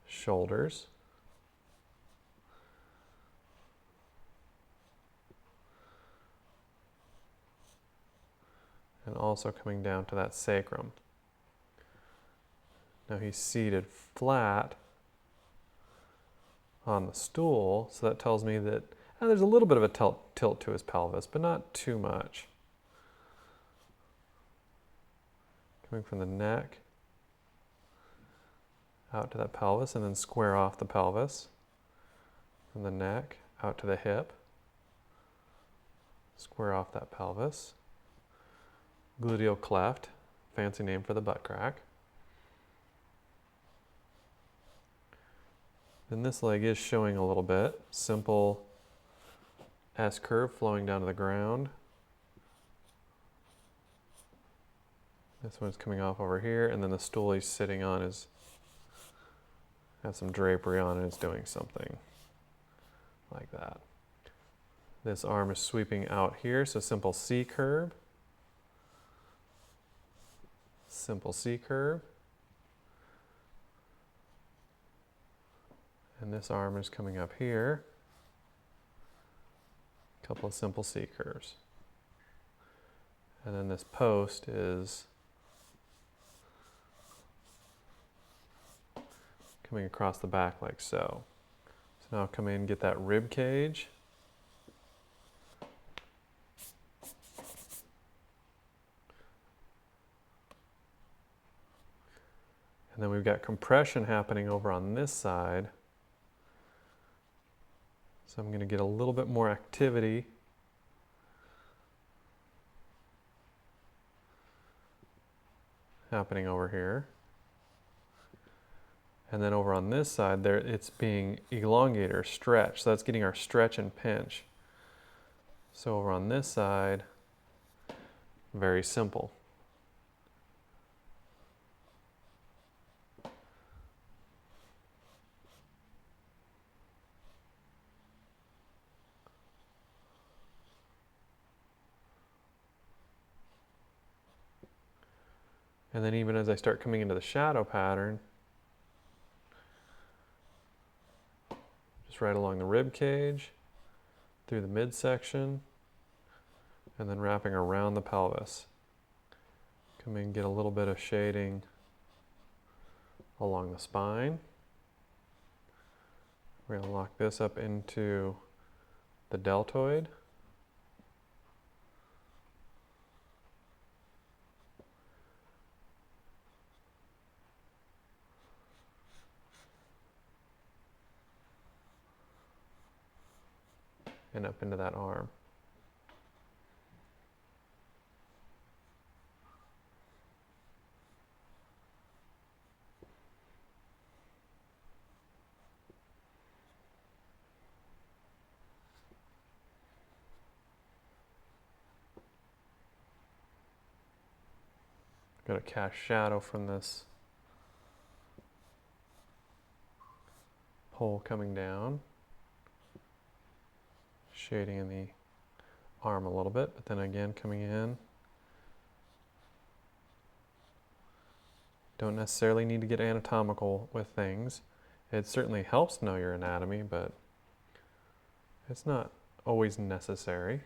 [SPEAKER 1] shoulders. And also coming down to that sacrum. Now he's seated flat on the stool, so that tells me that there's a little bit of a tilt to his pelvis, but not too much. Coming from the neck out to that pelvis, and then square off the pelvis. From the neck out to the hip. Square off that pelvis. Gluteal cleft, fancy name for the butt crack. Then this leg is showing a little bit. Simple S curve flowing down to the ground. This one's coming off over here, and then the stool he's sitting on has some drapery on and it's doing something. like that. This arm is sweeping out here, so simple C curve. Simple C curve. And this arm is coming up here. A couple of simple C curves. And then this post is coming across the back like so. So now I'll come in and get that rib cage. And then we've got compression happening over on this side. So I'm going to get a little bit more activity. Happening over here. And then over on this side there, it's being elongated or stretched. So that's getting our stretch and pinch. So over on this side, very simple. And then even as I start coming into the shadow pattern, just right along the rib cage, through the midsection, and then wrapping around the pelvis. Come in and get a little bit of shading along the spine. We're going to lock this up into the deltoid. And up into that arm. Got to cast shadow from this pole coming down. Shading in the arm a little bit, but then again coming in. Don't necessarily need to get anatomical with things. It certainly helps to know your anatomy, but it's not always necessary.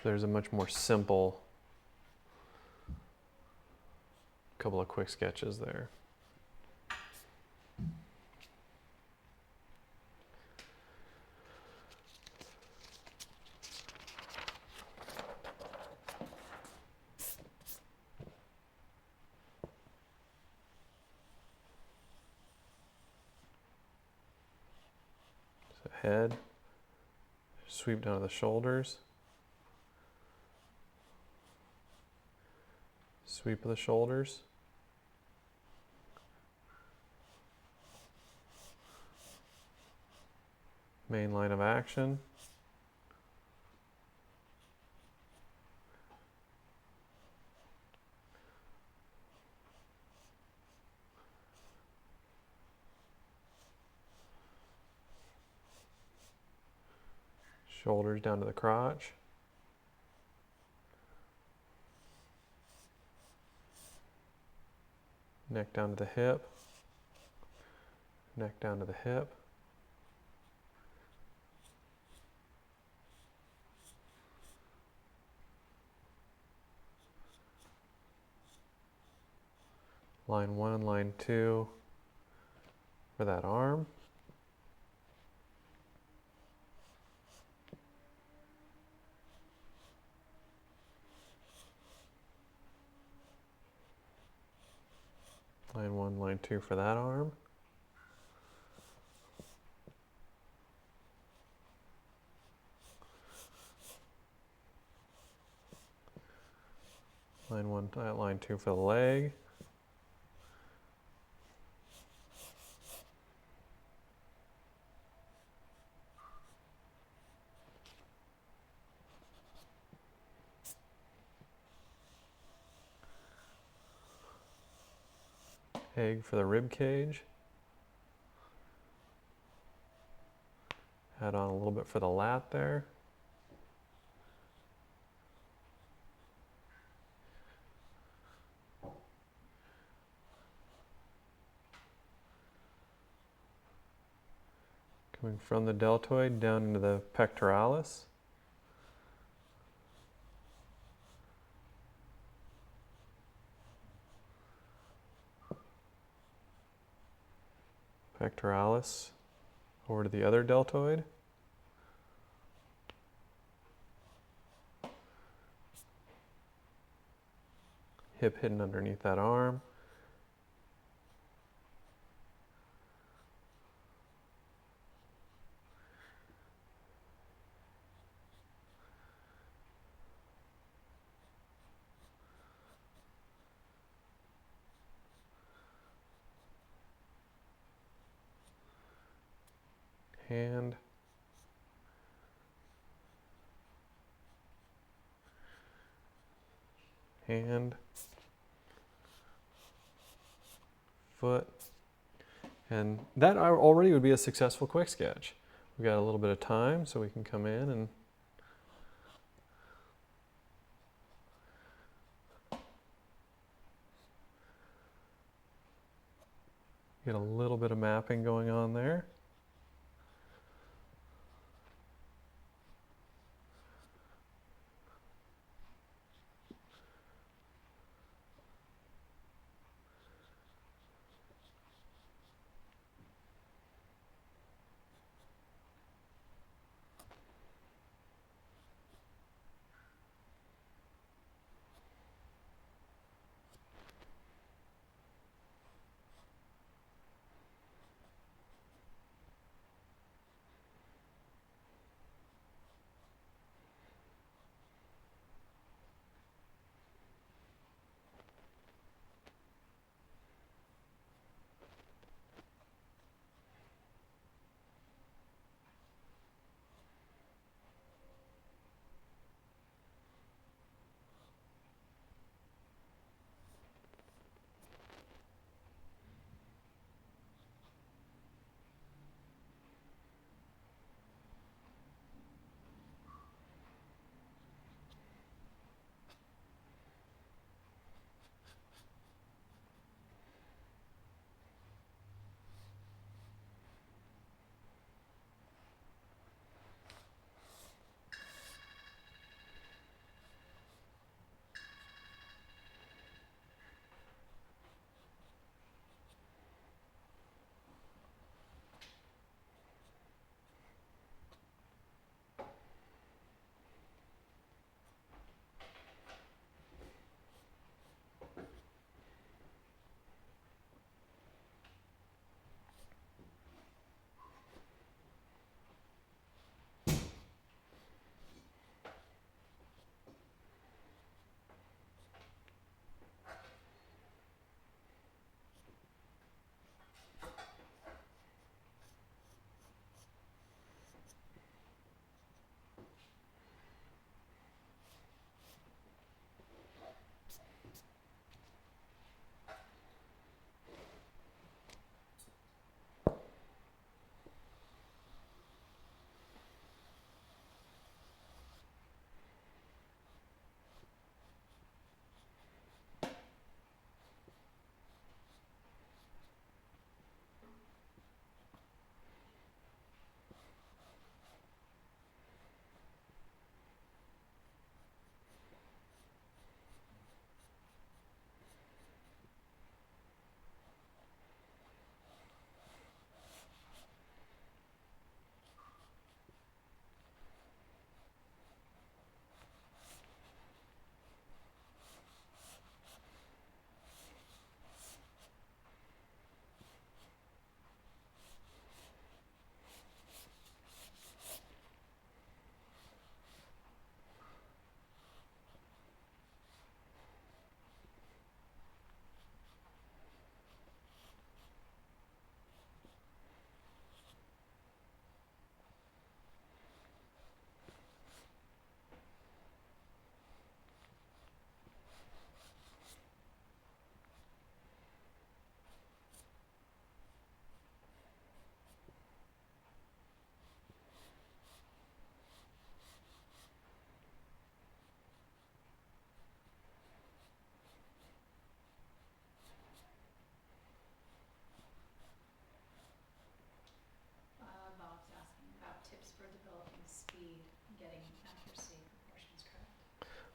[SPEAKER 1] There's a much more simple couple of quick sketches there. So head, sweep down to the shoulders. Sweep of the shoulders. Main line of action. Shoulders down to the crotch. Neck down to the hip. Neck down to the hip. Line 1 and line 2 for that arm. Line 1, line 2 for that arm. Line 1, line 2 for the leg. Egg for the rib cage. Add on a little bit for the lat there. Coming from the deltoid down into the pectoralis. Pectoralis over to the other deltoid. Hip hidden underneath that arm. Hand. Hand. Foot. And that already would be a successful quick sketch. We've got a little bit of time, so we can come in and get a little bit of mapping going on there.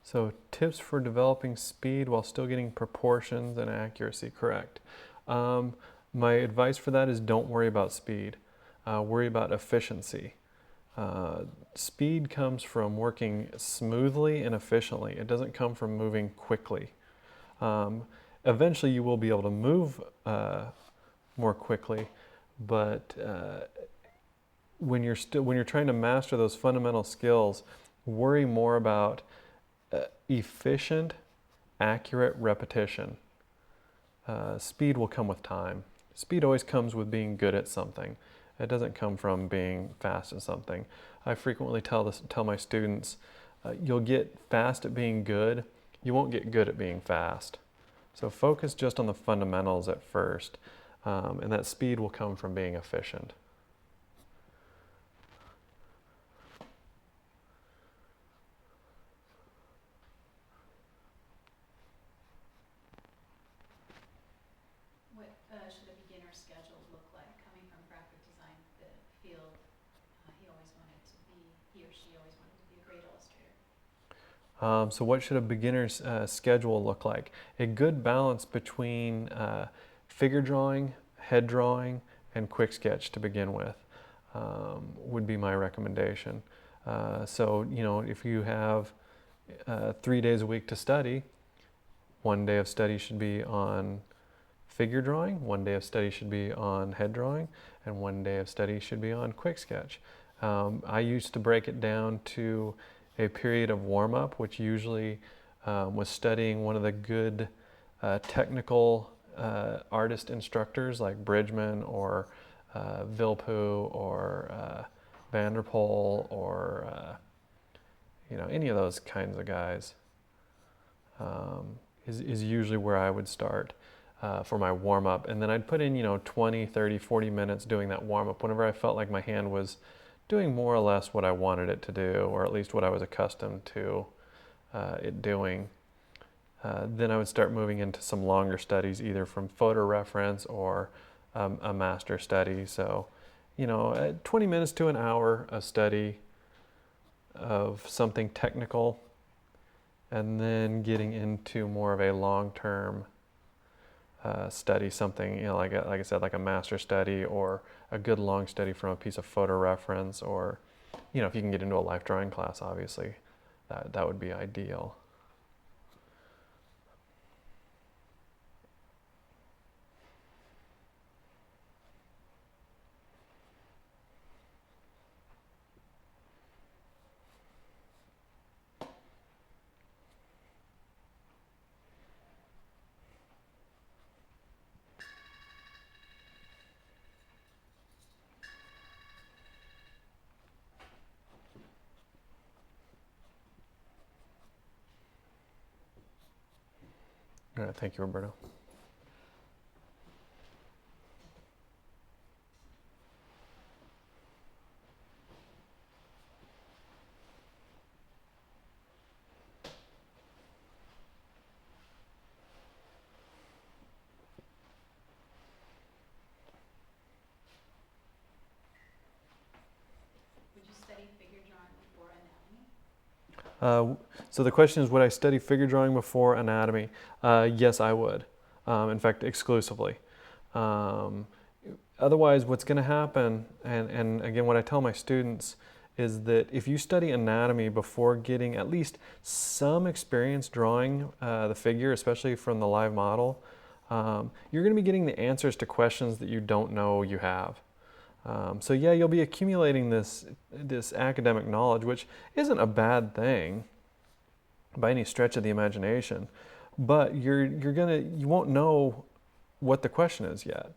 [SPEAKER 1] So tips for developing speed while still getting proportions and accuracy correct. My advice for that is don't worry about speed. Worry about efficiency. Speed comes from working smoothly and efficiently. It doesn't come from moving quickly. Eventually you will be able to move more quickly, but when you're trying to master those fundamental skills, worry more about efficient, accurate repetition. Speed will come with time. Speed always comes with being good at something. It doesn't come from being fast at something. I frequently tell my students, you'll get fast at being good, you won't get good at being fast. So focus just on the fundamentals at first, and that speed will come from being efficient.
[SPEAKER 2] What should a beginner's schedule look like? Coming from graphic design, the field, he or she always wanted to be a great illustrator.
[SPEAKER 1] So what should a beginner's schedule look like? A good balance between figure drawing, head drawing, and Quicksketch to begin with would be my recommendation. So, if you have 3 days a week to study, 1 day of study should be on figure drawing, 1 day of study should be on head drawing, and 1 day of study should be on Quicksketch. I used to break it down to a period of warm-up, which usually was studying one of the good technical artist instructors like Bridgman or Vilpu or Vanderpool or any of those kinds of guys is usually where I would start for my warm-up. And then I'd put in 20, 30, 40 minutes doing that warm-up whenever I felt like my hand was doing more or less what I wanted it to do, or at least what I was accustomed to it doing. Then I would start moving into some longer studies, either from photo reference or a master study. So, 20 minutes to an hour of study of something technical, and then getting into more of a long-term study, something like I said, like a master study or a good long study from a piece of photo reference, or if you can get into a life drawing class, obviously that would be ideal. All right, thank you, Roberto.
[SPEAKER 2] Would you study figure drawing before anatomy?
[SPEAKER 1] So the question is, would I study figure drawing before anatomy? Yes, I would. In fact, exclusively. Otherwise, what's going to happen, and again, what I tell my students is that if you study anatomy before getting at least some experience drawing the figure, especially from the live model, you're going to be getting the answers to questions that you don't know you have. So yeah, you'll be accumulating this academic knowledge, which isn't a bad thing by any stretch of the imagination, but you won't know what the question is yet.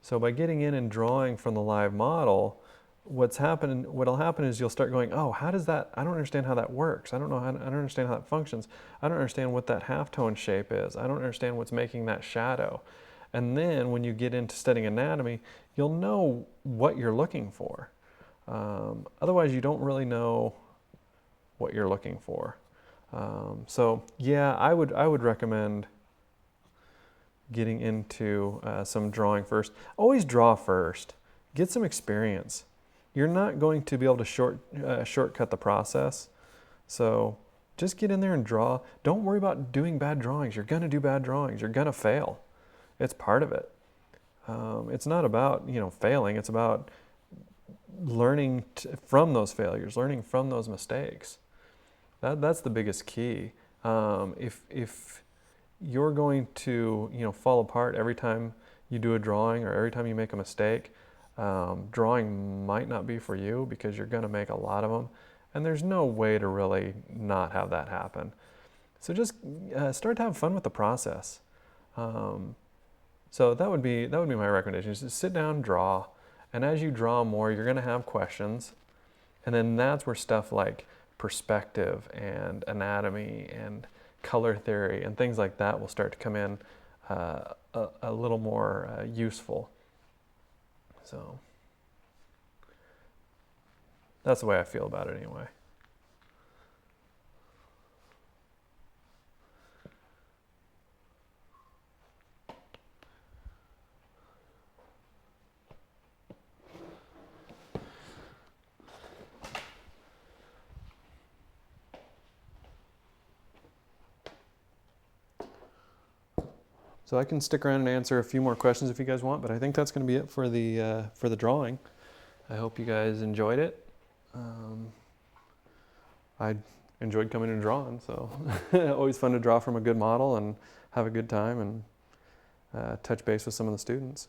[SPEAKER 1] So by getting in and drawing from the live model, what'll happen is you'll start going, oh, how does that, I don't understand how that works. I don't understand how that functions. I don't understand what that halftone shape is. I don't understand what's making that shadow. And then when you get into studying anatomy, you'll know what you're looking for. Otherwise, you don't really know what you're looking for. So yeah, I would recommend getting into some drawing first. Always draw first. Get some experience. You're not going to be able to shortcut the process. So Just get in there and draw. Don't worry about doing bad drawings. You're going to do bad drawings. You're going to fail. It's part of it. It's not about, failing. It's about learning from those failures, learning from those mistakes. That's the biggest key. If you're going to, fall apart every time you do a drawing or every time you make a mistake, drawing might not be for you because you're going to make a lot of them. And there's no way to really not have that happen. So just start to have fun with the process. So that would be my recommendation. Is just sit down, draw, and as you draw more, you're going to have questions, and then that's where stuff like perspective and anatomy and color theory and things like that will start to come in a little more useful. So that's the way I feel about it anyway. So I can stick around and answer a few more questions if you guys want, but I think that's going to be it for the drawing. I hope you guys enjoyed it. I enjoyed coming and drawing, so always fun to draw from a good model and have a good time and touch base with some of the students.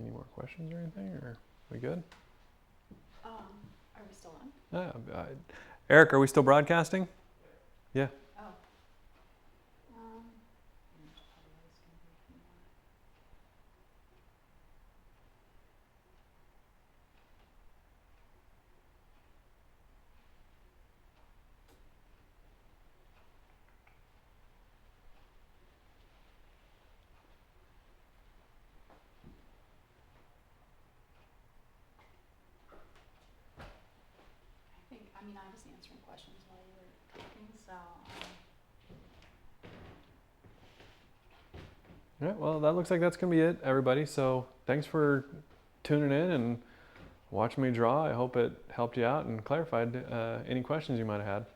[SPEAKER 1] Any more questions or anything, or we good?
[SPEAKER 2] Are we still on?
[SPEAKER 1] Eric, are we still broadcasting? Yeah.
[SPEAKER 2] Oh. I was answering questions while you were talking, so.
[SPEAKER 1] All right, well, that looks like that's going to be it, everybody. So thanks for tuning in and watching me draw. I hope it helped you out and clarified any questions you might have had.